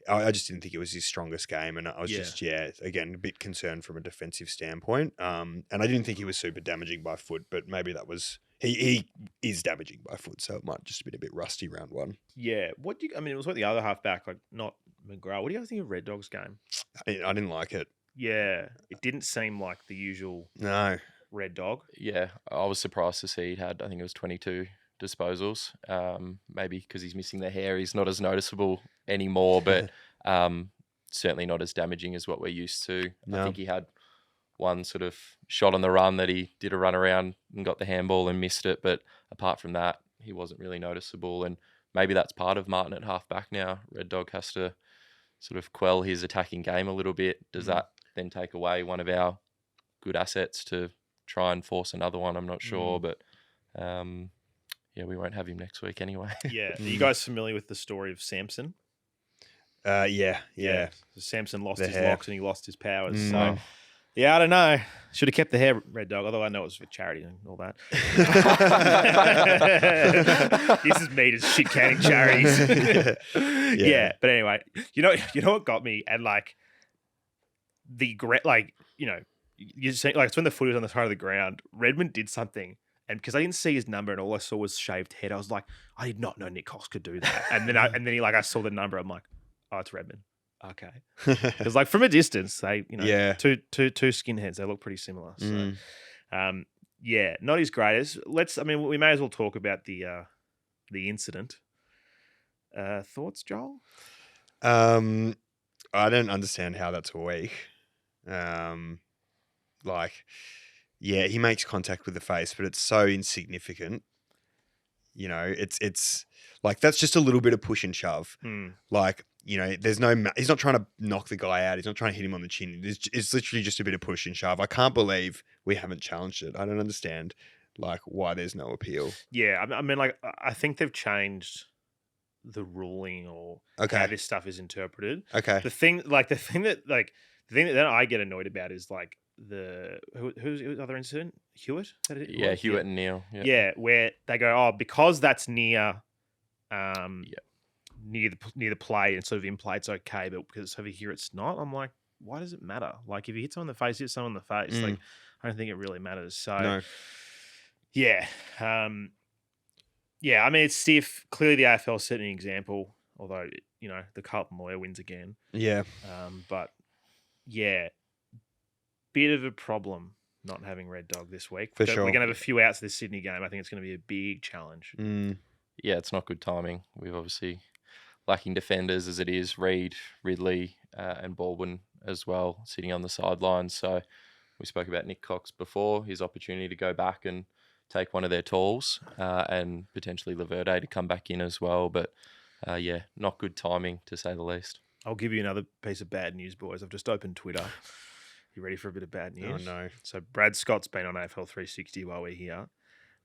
I just didn't think it was his strongest game, and I was again, a bit concerned from a defensive standpoint. And I didn't think he was super damaging by foot, but maybe that was he is damaging by foot, so it might just have been a bit rusty round 1. Yeah. It was like the other halfback, like not McGrath. What do you guys think of Red Dog's game? I didn't like it. Yeah, it didn't seem like the usual Red Dog. Yeah, I was surprised to see he'd had, I think it was 22 disposals. Maybe because he's missing the hair, he's not as noticeable anymore, but certainly not as damaging as what we're used to. No. I think he had one sort of shot on the run that he did a run around and got the handball and missed it, but apart from that, he wasn't really noticeable. And maybe that's part of Martin at halfback now. Red Dog has to sort of quell his attacking game a little bit. Does that then take away one of our good assets to try and force another one? I'm not sure, but we won't have him next week anyway. Yeah. Are you guys familiar with the story of Samson? Yeah. So Samson lost his locks and he lost his powers. So Yeah, I don't know. Should have kept the hair, Red Dog, although I know it was for charity and all that. This is me just shit canning charities. Yeah. But anyway, you know what got me? And like you see, like it's when the foot was on the side of the ground, Redmond did something. And because I didn't see his number and all I saw was shaved head, I was like, I did not know Nick Cox could do that. And then I saw the number, I'm like, oh, it's Redmond. Okay. Because like from a distance, they, two skinheads, they look pretty similar. So, not his greatest. We may as well talk about the incident. Thoughts, Joel? I don't understand how that's a week. He makes contact with the face, but it's so insignificant. It's like that's just a little bit of push and shove. Like, there's he's not trying to knock the guy out. He's not trying to hit him on the chin. It's literally just a bit of push and shove. I can't believe we haven't challenged it. I don't understand like why there's no appeal. Yeah, I think they've changed the ruling or how this stuff is interpreted. Okay. The thing that I get annoyed about is like who's the other incident? Hewitt? Hewitt and Neil. Yeah, where they go, because that's near near the play and sort of in play, it's okay, but because it's over here, it's not. I'm like, why does it matter? Like, if you hit someone in the face, hit someone in the face. Like, I don't think it really matters. So, no. Yeah. It's stiff. Clearly, the AFL set an example, although, the Carlton lawyer wins again. Yeah. But, yeah, bit of a problem not having Red Dog this week. For sure. We're going to have a few outs this Sydney game. I think it's going to be a big challenge. Yeah, it's not good timing. We've obviously lacking defenders as it is. Reid, Ridley and Baldwin as well, sitting on the sidelines. So we spoke about Nick Cox before, his opportunity to go back and take one of their talls and potentially Laverde to come back in as well. But, not good timing, to say the least. I'll give you another piece of bad news, boys. I've just opened Twitter. You ready for a bit of bad news? Oh, no. So Brad Scott's been on AFL 360 while we're here.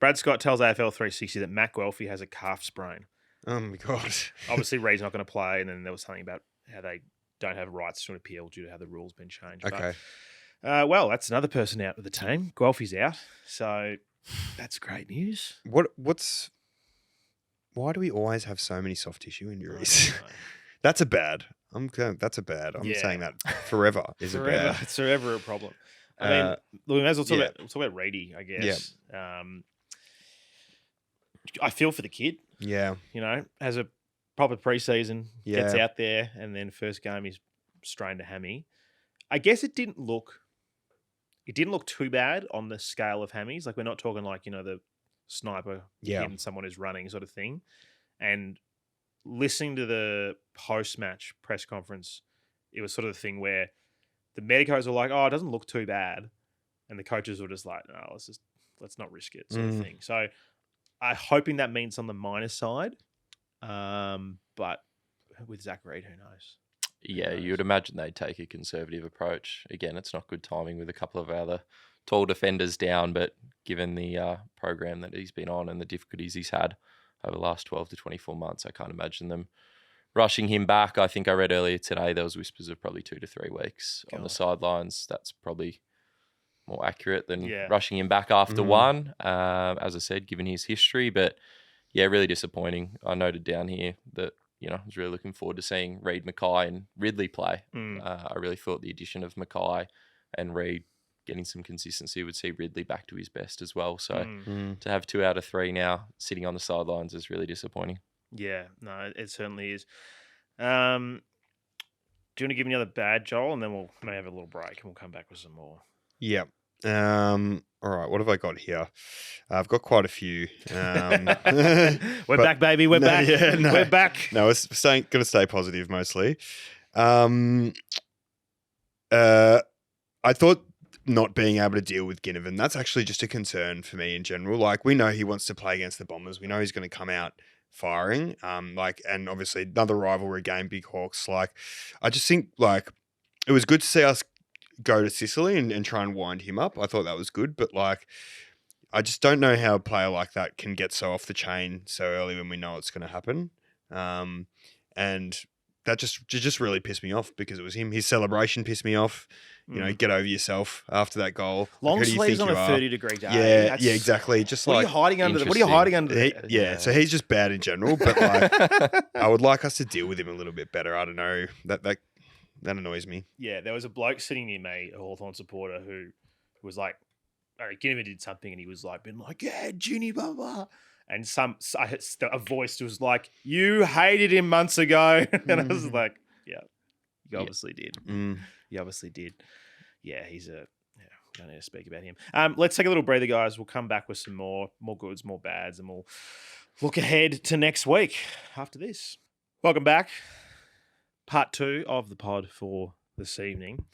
Brad Scott tells AFL 360 that Matt Guelphy has a calf sprain. Oh, my God. Obviously, Reid's not going to play, and then there was something about how they don't have rights to an appeal due to how the rules been changed. Okay. But, that's another person out of the team. Guelphy's out, so that's great news. Why do we always have so many soft tissue injuries? That's a bad. I'm saying that forever is a bad. It's forever a problem. We may as well talk about Reedy, I guess. Yeah. I feel for the kid. Yeah. Has a proper preseason, gets out there, and then first game he's strained a hammy. I guess it didn't look too bad on the scale of hammies. Like, we're not talking like, the sniper hitting someone who's running sort of thing. And listening to the post-match press conference, it was sort of the thing where the medicos were like, oh, it doesn't look too bad. And the coaches were just like, no, let's not risk it sort of thing. So I'm hoping that means on the minus side. But with Zach Reid, who knows? Yeah, you would imagine they'd take a conservative approach. Again, it's not good timing with a couple of other tall defenders down, but given the program that he's been on and the difficulties he's had over the last 12 to 24 months, I can't imagine them rushing him back. I think I read earlier today there was whispers of probably 2 to 3 weeks on the sidelines. That's probably more accurate than rushing him back after one, as I said, given his history. But yeah, really disappointing. I noted down here that, I was really looking forward to seeing Reid, Mackay and Ridley play. I really thought the addition of Mackay and Reid getting some consistency would see Ridley back to his best as well. So to have 2 out of 3 now sitting on the sidelines is really disappointing. Yeah, no, it certainly is. Do you want to give me another bad, Joel, and then we'll maybe have a little break and we'll come back with some more. Yeah. All right, what have I got here? I've got quite a few. We're back, baby. We're back. Yeah, no, we're back. No, we're going to stay positive mostly. I thought not being able to deal with Ginnivan, that's actually just a concern for me in general. Like, we know he wants to play against the Bombers. We know he's going to come out firing. And obviously another rivalry game, Big Hawks. Like, I just think, like, it was good to see us go to Sicily and try and wind him up. I thought that was good, but like, I just don't know how a player like that can get so off the chain so early when we know it's going to happen. And that just really pissed me off because it was him. His celebration pissed me off. You know, get over yourself after that goal. Long Who do you sleeves think on you a are? 30-degree day. Yeah, yeah, exactly. Just What like are you hiding under? What are you hiding under? yeah, so he's just bad in general. But like, I would like us to deal with him a little bit better. I don't know. That annoys me. Yeah, there was a bloke sitting near me, a Hawthorn supporter, who was like, Ginnivan did something, and he was like, been like, yeah, Ginny, blah blah. And a voice was like, "You hated him months ago," and I was like, "Yeah, you obviously did. You obviously did. Yeah, we don't need to speak about him. Let's take a little breather, guys. We'll come back with some more goods, more bads, and we'll look ahead to next week after this. Welcome back. Part 2 of the pod for this evening.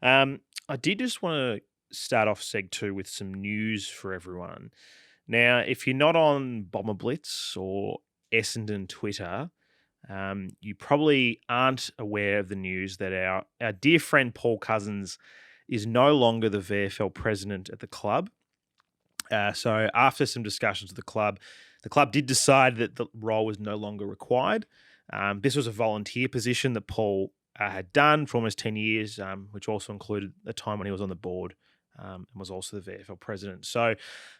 I did just want to start off Seg 2 with some news for everyone. Now, if you're not on Bomber Blitz or Essendon Twitter, you probably aren't aware of the news that our dear friend Paul Cousins is no longer the VFL president at the club. So after some discussions with the club did decide that the role was no longer required. This was a volunteer position that Paul had done for almost 10 years, which also included a time when he was on the board and was also the VFL president. So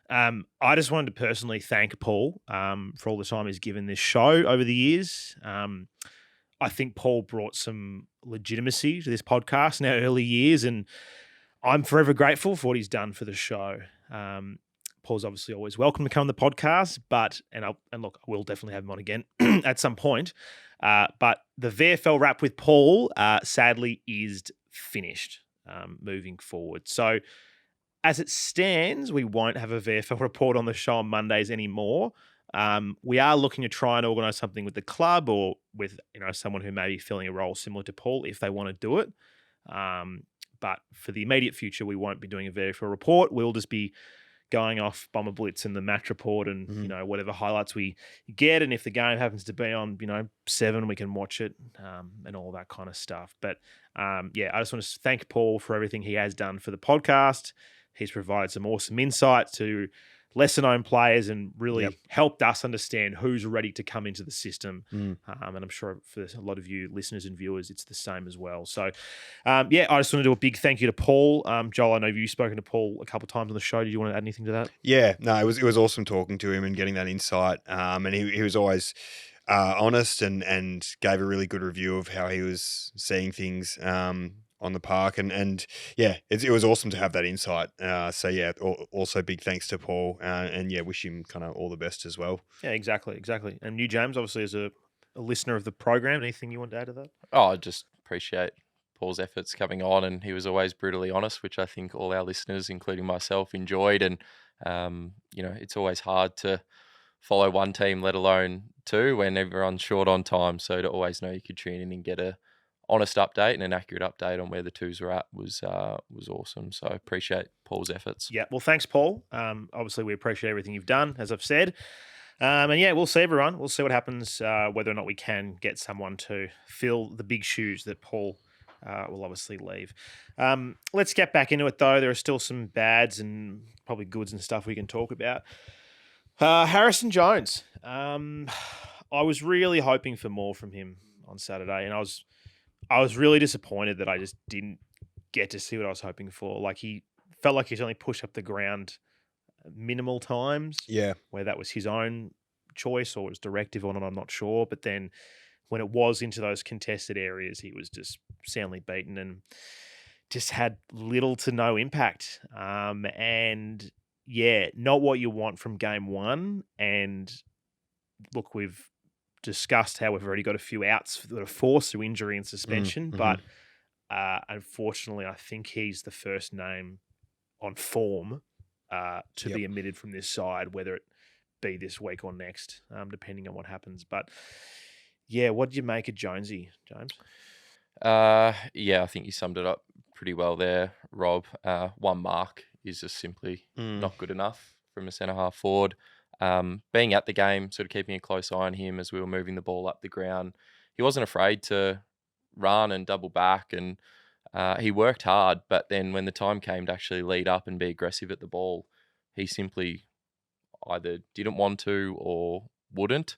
I just wanted to personally thank Paul for all the time he's given this show over the years. I think Paul brought some legitimacy to this podcast in our early years, and I'm forever grateful for what he's done for the show. Paul's obviously always welcome to come on the podcast, and look, I will definitely have him on again at some point. But the VFL wrap with Paul, sadly, is finished moving forward. So as it stands, we won't have a VFL report on the show on Mondays anymore. We are looking to try and organise something with the club or with someone who may be filling a role similar to Paul if they want to do it. But for the immediate future, we won't be doing a VFL report. We'll just be going off Bomber Blitz and the match report and, whatever highlights we get. And if the game happens to be on, 7, we can watch it and all that kind of stuff. But, I just want to thank Paul for everything he has done for the podcast. He's provided some awesome insight to lesser-known players and really helped us understand who's ready to come into the system. And I'm sure for a lot of you listeners and viewers, it's the same as well. So, I just want to do a big thank you to Paul. Joel, I know you've spoken to Paul a couple of times on the show. Did you want to add anything to that? Yeah, no, it was awesome talking to him and getting that insight. And he was always honest and gave a really good review of how he was seeing things on the park. And it was awesome to have that insight. Also big thanks to Paul and wish him kind of all the best as well. Yeah, exactly. And you, James, obviously as a listener of the program, anything you want to add to that? Oh, I just appreciate Paul's efforts coming on, and he was always brutally honest, which I think all our listeners, including myself, enjoyed. And, it's always hard to follow one team, let alone two, when everyone's short on time. So to always know you could tune in and get a honest update and an accurate update on where the twos are at was awesome. So I appreciate Paul's efforts. Yeah, well, thanks, Paul. Obviously, we appreciate everything you've done, as I've said. We'll see everyone. We'll see what happens, whether or not we can get someone to fill the big shoes that Paul will obviously leave. Let's get back into it, though. There are still some bads and probably goods and stuff we can talk about. Harrison Jones. I was really hoping for more from him on Saturday, and I was really disappointed that I just didn't get to see what I was hoping for. Like, he felt like he's only pushed up the ground minimal times. Yeah. Where that was his own choice or was directive on it, I'm not sure. But then when it was into those contested areas, he was just soundly beaten and just had little to no impact. Not what you want from game one. And look, we've discussed how we've already got a few outs that are forced through injury and suspension, but unfortunately, I think he's the first name on form to be omitted from this side, whether it be this week or next, depending on what happens. But what did you make of Jonesy, James? I think you summed it up pretty well there, Rob. One mark is just simply not good enough from a centre half forward. Being at the game, sort of keeping a close eye on him as we were moving the ball up the ground. He wasn't afraid to run and double back, and he worked hard. But then when the time came to actually lead up and be aggressive at the ball, he simply either didn't want to or wouldn't.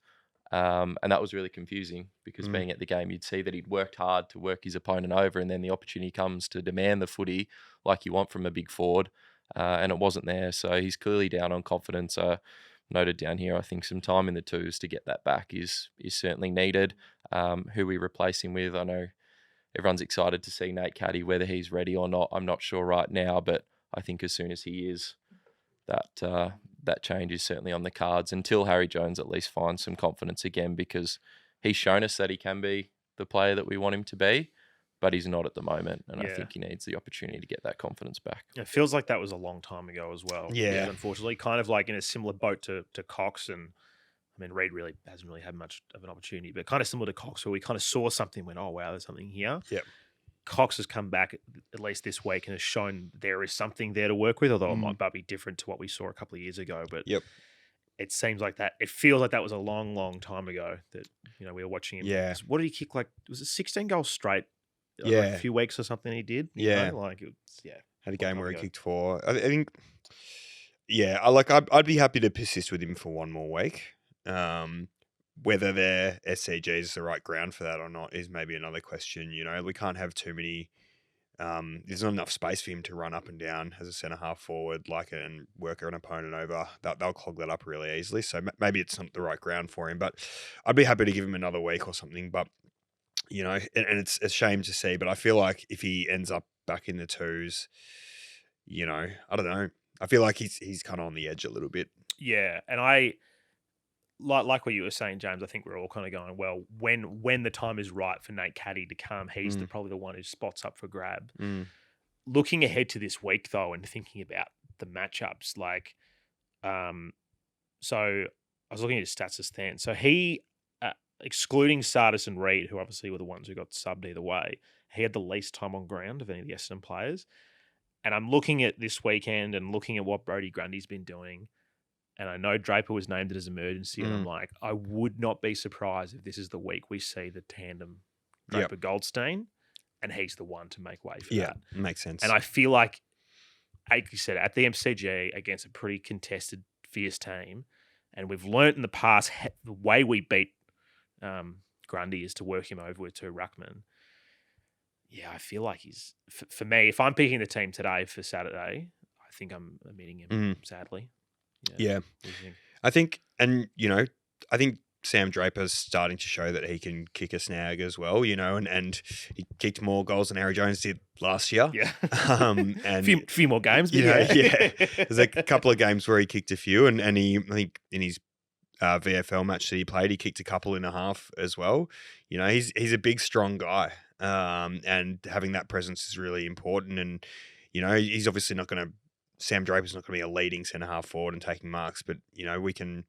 And that was really confusing because being at the game, you'd see that he'd worked hard to work his opponent over, and then the opportunity comes to demand the footy like you want from a big forward, and it wasn't there. So he's clearly down on confidence. Noted down here, I think some time in the twos to get that back is certainly needed. Who we replace him with, I know everyone's excited to see Nate Caddy, whether he's ready or not. I'm not sure right now, but I think as soon as he is, that change is certainly on the cards until Harry Jones at least finds some confidence again, because he's shown us that he can be the player that we want him to be, but he's not at the moment, and I think he needs the opportunity to get that confidence back. It feels like that was a long time ago as well. Yeah. Unfortunately, kind of like in a similar boat to Cox, and I mean, Reid really hasn't really had much of an opportunity, but kind of similar to Cox, where we kind of saw something and went, oh, wow, there's something here. Yep. Cox has come back at least this week and has shown there is something there to work with, although it might be different to what we saw a couple of years ago. But it seems like that. It feels like that was a long, long time ago that, we were watching him. Yeah. What did he kick? Like, was it 16 goals straight? Yeah. Like a few weeks or something he did? Yeah. Had a game where he kicked 4. I think, I'd be happy to persist with him for one more week. Whether their SCG is the right ground for that or not is maybe another question. We can't have too many. There's not enough space for him to run up and down as a centre half forward, and work an opponent over. They'll clog that up really easily. So maybe it's not the right ground for him. But I'd be happy to give him another week or something. But and it's a shame to see. But I feel like if he ends up back in the twos, I don't know. I feel like he's kind of on the edge a little bit. Yeah, and I. Like what you were saying, James, I think we're all kind of going, well, when the time is right for Nate Caddy to come, he's probably the one who spots up for grab. Looking ahead to this week, though, and thinking about the matchups, so I was looking at his stats just then. So he, excluding Sardis and Reid, who obviously were the ones who got subbed either way, he had the least time on ground of any of the Essendon players. And I'm looking at this weekend and looking at what Brodie Grundy's been doing. And I know Draper was named it as emergency, and I'm like, I would not be surprised if this is the week we see the tandem Draper Goldstein, and he's the one to make way for that. Yeah, makes sense. And I feel like you said, at the MCG against a pretty contested, fierce team, and we've learnt in the past the way we beat Grundy is to work him over with 2 ruckmen. Yeah, I feel like he's, for me, if I'm picking the team today for Saturday, I think I'm omitting him, sadly. Yeah. I think Sam Draper's starting to show that he can kick a snag as well, and he kicked more goals than Harry Jones did last year. Yeah. And a few more games. There's a couple of games where he kicked a few, and I think in his VFL match that he played, he kicked a couple and a half as well. He's a big, strong guy, and having that presence is really important. And he's obviously not going to. Sam Draper's not going to be a leading centre half forward and taking marks, but we can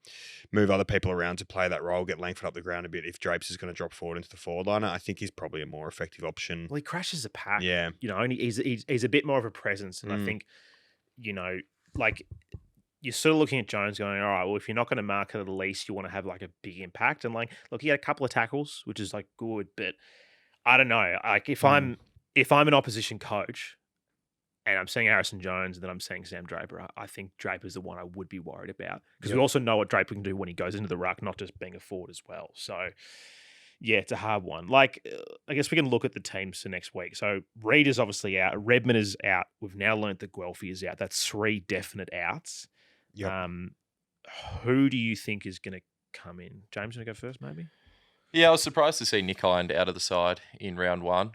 move other people around to play that role, get Langford up the ground a bit. If Drapes is going to drop forward into the forward liner, I think he's probably a more effective option. Well, he crashes the pack. Yeah, and he's a bit more of a presence, and I think you're sort of looking at Jones going, all right, well, if you're not going to mark it, at least you want to have a big impact. And look, he had a couple of tackles, which is good, but I don't know. If I'm an opposition coach, and I'm seeing Harrison Jones, and then I'm seeing Sam Draper, I think Draper's the one I would be worried about, because we also know what Draper can do when he goes into the ruck, not just being a forward as well. So, yeah, it's a hard one. I guess we can look at the teams for next week. So, Reid is obviously out. Redmond is out. We've now learnt that Guelphy is out. That's 3 definite outs. Yep. Who do you think is going to come in? James, you want to go first, maybe? Yeah, I was surprised to see Nick Hind out of the side in round 1.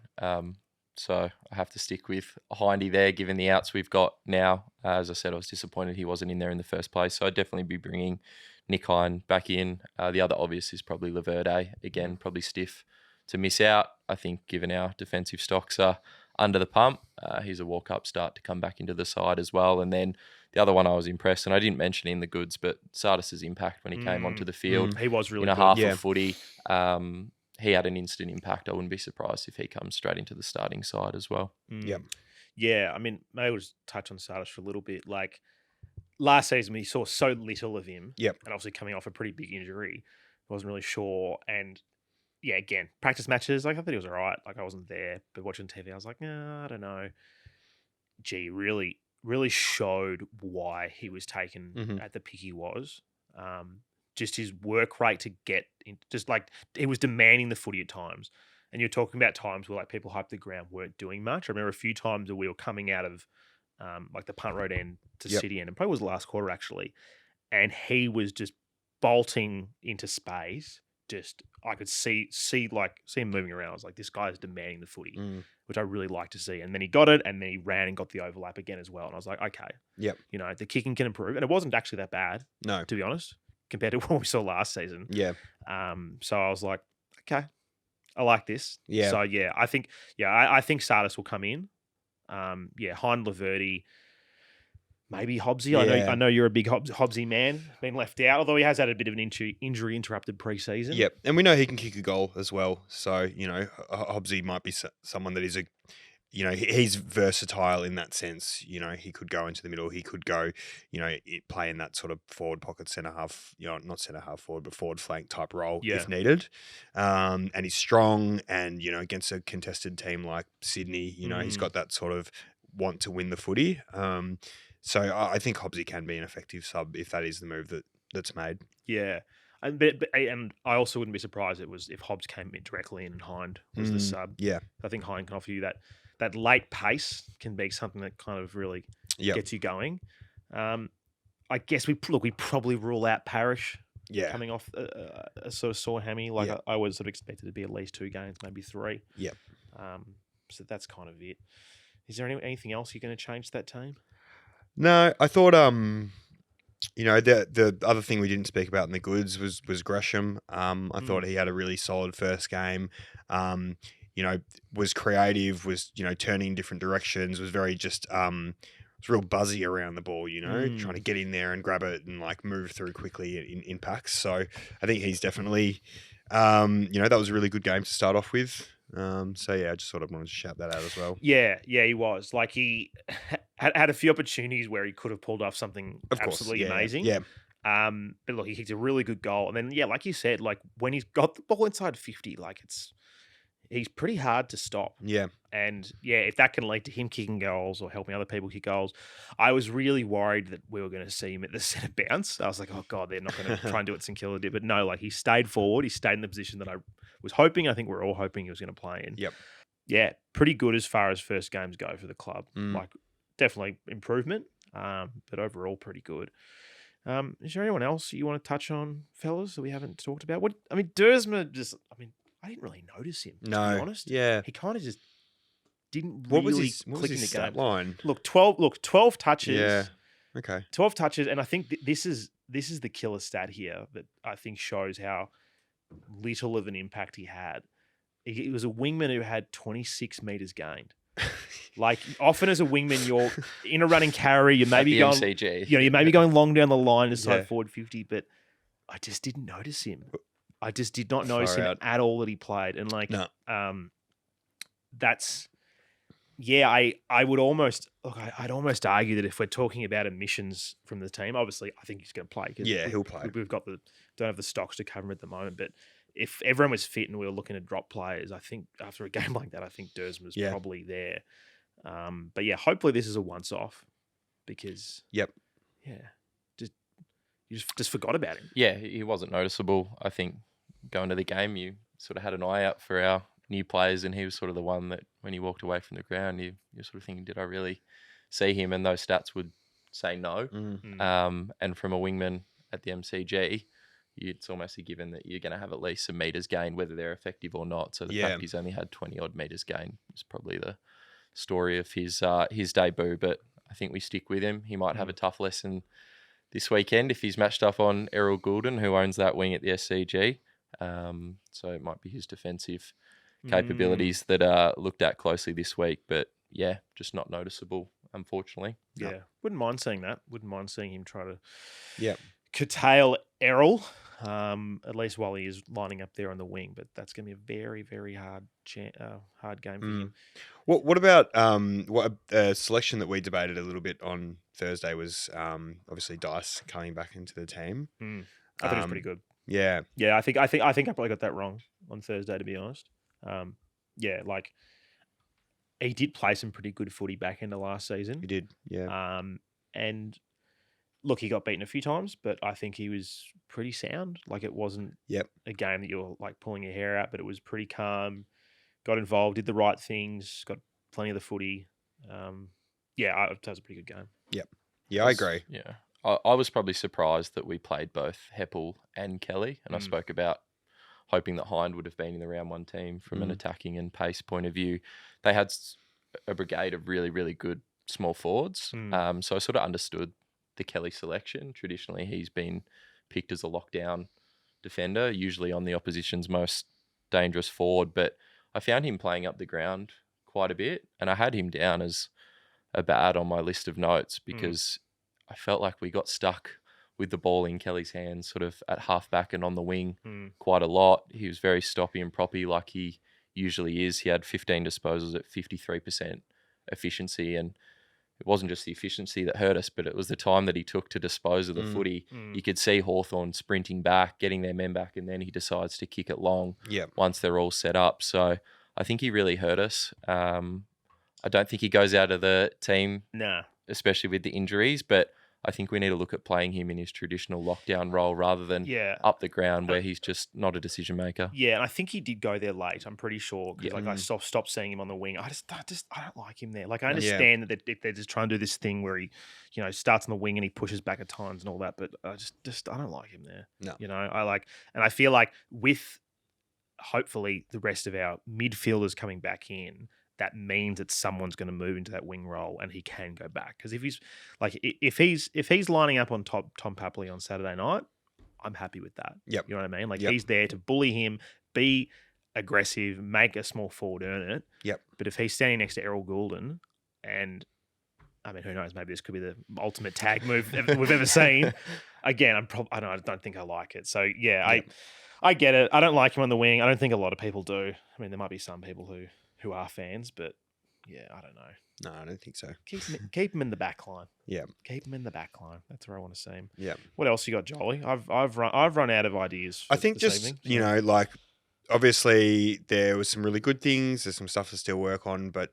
So I have to stick with Hindy there, given the outs we've got now. As I said, I was disappointed he wasn't in there in the first place. So I'd definitely be bringing Nick Hind back in. The other obvious is probably Laverde. Again, probably stiff to miss out. I think given our defensive stocks are under the pump, he's a walk-up start to come back into the side as well. And then the other one I was impressed, and I didn't mention in the goods, but Sardis's impact when he came onto the field. He was really in a good. half of footy. He had an instant impact. I wouldn't be surprised if he comes straight into the starting side as well. Yep. Yeah, I mean, maybe we'll just touch on Sardis for a little bit. Last season, we saw so little of him. Yep. And obviously coming off a pretty big injury. I wasn't really sure. And yeah, again, practice matches, I thought he was all right. I wasn't there, but watching TV, I was like, I don't know. Gee, really, really showed why he was taken at the pick he was. just his work rate to get in, just like he was demanding the footy at times. And you're talking about times where like people hyped the ground weren't doing much. I remember a few times that we were coming out of like the punt road end to City end, and probably was the last quarter actually, and he was just bolting into space. Just I could see him moving around. I was like, this guy's demanding the footy, which I really like to see. And then he got it, and then he ran and got the overlap again as well. And I was like, okay, you know, the kicking can improve, and it wasn't actually that bad, No. to be honest, compared to what we saw last season. Yeah. So I was like, okay, I like this. Yeah. So yeah, I think Sardis will come in. Hind Laverty. Maybe Hobbsy. Yeah. I know you're a big Hobbsy man. Been left out, although he has had a bit of an injury interrupted preseason. Yep, and we know he can kick a goal as well. So you know, Hobbsy might be someone that is he's versatile in that sense. You know, he could go into the middle. He could go, play in that sort of forward pocket centre half. Not centre half forward, but forward flank type role if needed. And he's strong, and against a contested team like Sydney, he's got that sort of want to win the footy. So I think Hobbsy can be an effective sub if that is the move that's made. Yeah, and I also wouldn't be surprised if Hobbs came in directly in and Hind was the sub. Yeah, I think Hind can offer you that late pace can be something that kind of really gets you going. I guess we probably rule out Parrish. Yeah, coming off a sort of sore hammy. I was sort of expected to be at least 2 games, maybe 3. Yeah. So that's kind of it. Is there anything else you're going to change to that team? No, I thought the other thing we didn't speak about in the goods was Gresham. I thought he had a really solid first game. Was creative, was turning different directions, was very just was real buzzy around the ball, trying to get in there and grab it and like move through quickly in packs. So I think he's definitely that was a really good game to start off with. I just sort of wanted to shout that out as well. Yeah, he was. Like he had a few opportunities where he could have pulled off something absolutely amazing. Yeah. But look, he kicked a really good goal. And then, like you said, like when he's got the ball inside 50, like he's pretty hard to stop. Yeah. And if that can lead to him kicking goals or helping other people kick goals, I was really worried that we were going to see him at the centre bounce. I was like, oh God, they're not going to try and do what St Kilda did. But no, like he stayed forward. He stayed in the position that I was hoping. I think we're all hoping he was going to play in. Yep. Yeah, pretty good as far as first games go for the club. Like definitely improvement, but overall pretty good. Is there anyone else you want to touch on, fellas, that we haven't talked about? Dersma I didn't really notice him, to be honest. Yeah. He kind of just didn't what really was click in the stat game. line? Look, 12 touches. Yeah. Okay. 12 touches, and I think this is the killer stat here that I think shows how little of an impact he had. He was a wingman who had 26 metres gained. Like often as a wingman, you're in a running carry, you may be going, MCG. you may be going long down the line to side forward 50, but I just didn't notice him. I just did not notice him at all that he played, and that's. Yeah, I would almost look. I'd almost argue that if we're talking about emissions from the team, obviously I think he's going to play. He'll play. We've got don't have the stocks to cover him at the moment, but if everyone was fit and we were looking to drop players, I think after a game like that, I think Dersma was probably there. But hopefully this is a once-off because you just forgot about him. Yeah, he wasn't noticeable. I think going to the game, you sort of had an eye out for our new players, and he was sort of the one that when he walked away from the ground, you're sort of thinking, did I really see him? And those stats would say no. And from a wingman at the MCG, it's almost a given that you're going to have at least some metres gained, whether they're effective or not. So the fact he's only had 20-odd metres gained is probably the story of his debut. But I think we stick with him. He might have a tough lesson this weekend if he's matched up on Errol Goulden, who owns that wing at the SCG. So it might be his defensive capabilities that are looked at closely this week. But just not noticeable, unfortunately. Yeah, wouldn't mind seeing that. Wouldn't mind seeing him try to curtail Errol, at least while he is lining up there on the wing. But that's going to be a very, very hard game for him. What about what a selection that we debated a little bit on Thursday was obviously Dice coming back into the team. I thought it was pretty good. Yeah, I think I probably got that wrong on Thursday, to be honest. Like he did play some pretty good footy back into last season. he did. Yeah, and look, he got beaten a few times, but I think he was pretty sound. Like, it wasn't Yep. a game that you were like pulling your hair out, but it was pretty calm. Got involved, did the right things, got plenty of the footy. That was a pretty good game. Yeah, I agree. Yeah. I was probably surprised that we played both Heppel and Kelly, and I spoke about hoping that Hind would have been in the round one team from an attacking and pace point of view. They had a brigade of really, really good small forwards. So I sort of understood the Kelly selection. Traditionally, he's been picked as a lockdown defender, usually on the opposition's most dangerous forward, but I found him playing up the ground quite a bit, and I had him down as a bad on my list of notes because I felt like we got stuck with the ball in Kelly's hands sort of at halfback and on the wing quite a lot. He was very stoppy and proppy like he usually is. He had 15 disposals at 53% efficiency, and it wasn't just the efficiency that hurt us, but it was the time that he took to dispose of the footy. You could see Hawthorn sprinting back, getting their men back, and then he decides to kick it long once they're all set up. So I think he really hurt us. I don't think he goes out of the team, especially with the injuries, but I think we need to look at playing him in his traditional lockdown role rather than up the ground where he's just not a decision maker. Yeah, and I think he did go there late. I'm pretty sure because I stopped seeing him on the wing. I don't like him there. Like, I understand that they're just trying to do this thing where he, starts on the wing and he pushes back at times and all that, but I don't like him there. No. I feel like with hopefully the rest of our midfielders coming back in, that means that someone's going to move into that wing role and he can go back. Because if he's lining up on top Tom Papley on Saturday night, I'm happy with that. Yep. You know what I mean? Like, he's there to bully him, be aggressive, make a small forward earn it. Yep. But if he's standing next to Errol Goulden, and I mean, who knows? Maybe this could be the ultimate tag move we've ever seen. Again, I don't think I like it. So yeah, I get it. I don't like him on the wing. I don't think a lot of people do. I mean, there might be some people who are fans, but yeah, I don't know. No, I don't think so. Keep him in the back line. Yeah. Keep him in the back line. That's where I want to see him. Yeah. What else you got, Jolie? I've run out of ideas. I think just evening. like obviously there was some really good things. There's some stuff to still work on, but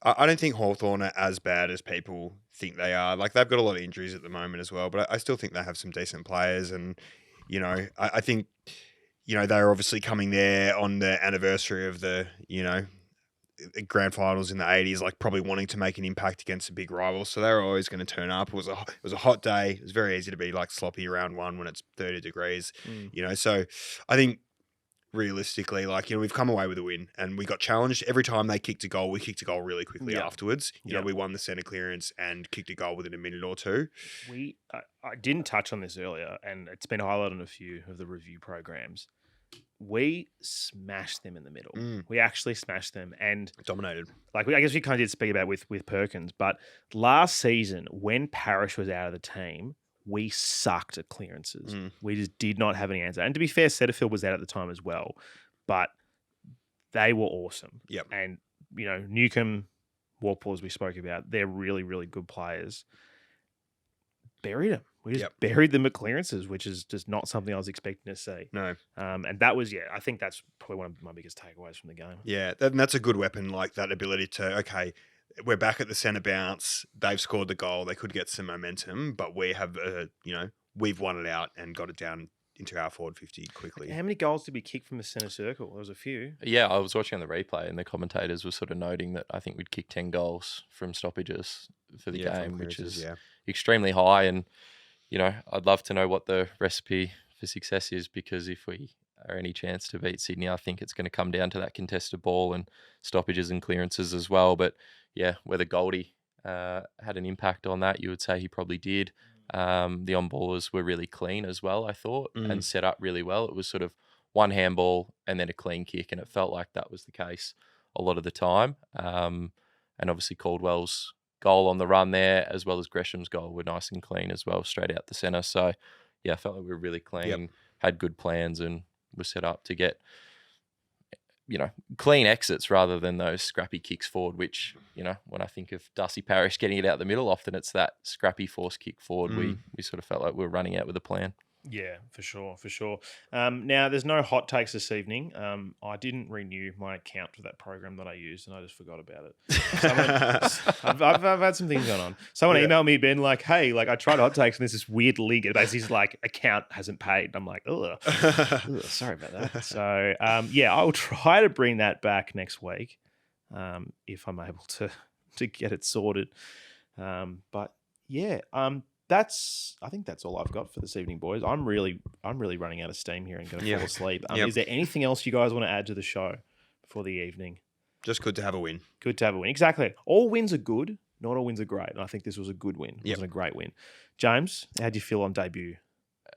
I don't think Hawthorn are as bad as people think they are. Like, they've got a lot of injuries at the moment as well, but I still think they have some decent players, and I think. They're obviously coming there on the anniversary of the, grand finals in the 80s, like probably wanting to make an impact against a big rival. So they're always going to turn up. It was a hot day. It was very easy to be like sloppy around one when it's 30 degrees, So I think realistically, we've come away with a win and we got challenged. Every time they kicked a goal, we kicked a goal really quickly afterwards. We won the centre clearance and kicked a goal within a minute or two. I didn't touch on this earlier, and it's been highlighted on a few of the review programs. We smashed them in the middle. We actually smashed them and dominated. I guess we kind of did speak about it with Perkins, but last season when Parrish was out of the team, we sucked at clearances. We just did not have any answer. And to be fair, Setterfield was out at the time as well, but they were awesome. Yep. And Newcomb, Warpaw, as we spoke about, they're really, really good players. Buried them. We just buried them at clearances, which is just not something I was expecting to see. No. And that was, I think that's probably one of my biggest takeaways from the game. Yeah, that's a good weapon, like that ability to, okay, we're back at the centre bounce. They've scored the goal. They could get some momentum, but we have, we've won it out and got it down into our forward 50 quickly. How many goals did we kick from the centre circle? There was a few. Yeah, I was watching on the replay and the commentators were sort of noting that I think we'd kicked 10 goals from stoppages for the game, which is extremely high. And, I'd love to know what the recipe for success is, because if we are any chance to beat Sydney, I think it's going to come down to that contested ball and stoppages and clearances as well. But yeah, whether Goldie had an impact on that, you would say he probably did. The on-ballers were really clean as well, I thought, and set up really well. It was sort of one handball and then a clean kick, and it felt like that was the case a lot of the time. And obviously Caldwell's goal on the run there, as well as Gresham's goal, were nice and clean as well, straight out the centre. So, yeah, I felt like we were really clean, had good plans, and were set up to get, clean exits rather than those scrappy kicks forward, which, when I think of Darcy Parish getting it out the middle, often it's that scrappy force kick forward. We sort of felt like we were running out with a plan. Yeah, for sure. Now, there's no hot takes this evening. I didn't renew my account for that program that I used, and I just forgot about it. I've had some things going on. Someone emailed me, been like, "Hey, like I tried hot takes, and there's this weird link. It basically is like account hasn't paid." And I'm like, "Ugh, sorry about that." So, I will try to bring that back next week, if I'm able to get it sorted. But yeah, I think that's all I've got for this evening, boys. I'm really running out of steam here and going to fall asleep. Is there anything else you guys want to add to the show before the evening? Just good to have a win. Good to have a win. Exactly. All wins are good. Not all wins are great. And I think this was a good win. It wasn't a great win. James, how do you feel on debut?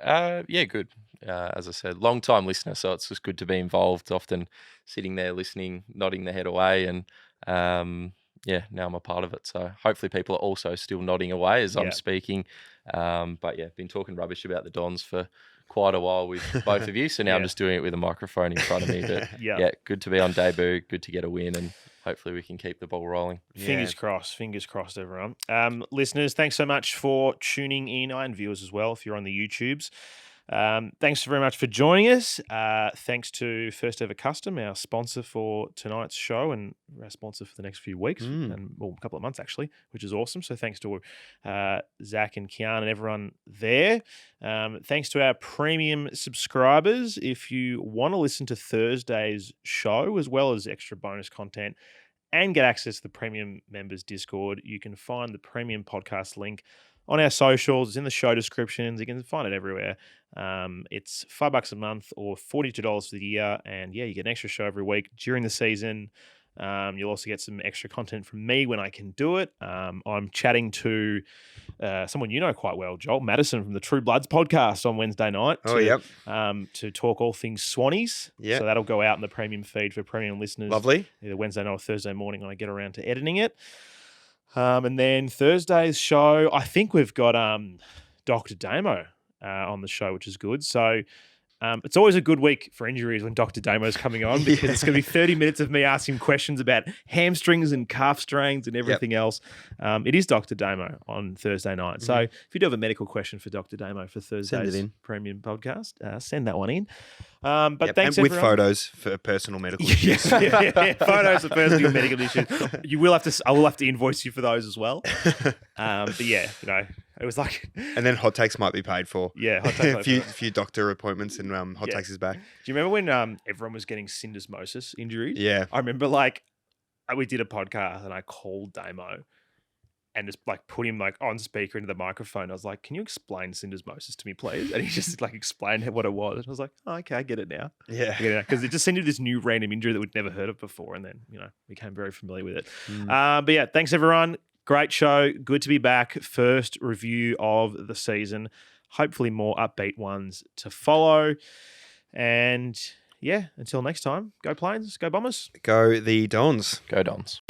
Yeah, good. As I said, long time listener, so it's just good to be involved. Often sitting there listening, nodding their head away, and now I'm a part of it. So hopefully people are also still nodding away as I'm speaking. But been talking rubbish about the Dons for quite a while with both of you. So now I'm just doing it with a microphone in front of me. But good to be on debut. Good to get a win, and hopefully we can keep the ball rolling. Fingers crossed, everyone. Listeners, thanks so much for tuning in, and viewers as well, if you're on the YouTubes. Thanks very much for joining us. Thanks to First Ever Custom, our sponsor for tonight's show and our sponsor for the next few weeks and a couple of months actually, which is awesome. So thanks to Zach and Kian and everyone there. Thanks to our premium subscribers. If you want to listen to Thursday's show as well as extra bonus content and get access to the premium members Discord, you can find the premium podcast link on our socials. It's in the show descriptions. You can find it everywhere. It's $5 a month or $42 for the year. And you get an extra show every week during the season. You'll also get some extra content from me when I can do it. I'm chatting to someone you know quite well, Joel Madison from the True Bloods podcast on Wednesday night. To talk all things Swannies. Yep. So that'll go out in the premium feed for premium listeners. Lovely. Either Wednesday night or Thursday morning when I get around to editing it. And then Thursday's show, I think we've got Dr. Damo on the show, which is good. So it's always a good week for injuries when Dr. Damo's coming on because it's going to be 30 minutes of me asking questions about hamstrings and calf strains and everything else. It is Dr. Damo on Thursday night. So if you do have a medical question for Dr. Damo for Thursday's premium podcast, send that one in. But thanks, and with everyone. photos for personal medical issues. Photos of personal medical issues. I will have to invoice you for those as well. It was like, and then hot takes might be paid for. Yeah, hot takes. a few doctor appointments and hot takes is back. Do you remember when everyone was getting syndesmosis injuries? Yeah, I remember we did a podcast and I called Damo and just put him on speaker into the microphone. I was like, "Can you explain syndesmosis to me, please?" And he just explained what it was. And I was like, "Oh, okay, I get it now." Yeah, because it just seemed to be this new random injury that we'd never heard of before, and then became very familiar with it. Thanks everyone. Great show. Good to be back. First review of the season. Hopefully more upbeat ones to follow. And until next time, go Plains, go Bombers. go the Dons. Go Dons.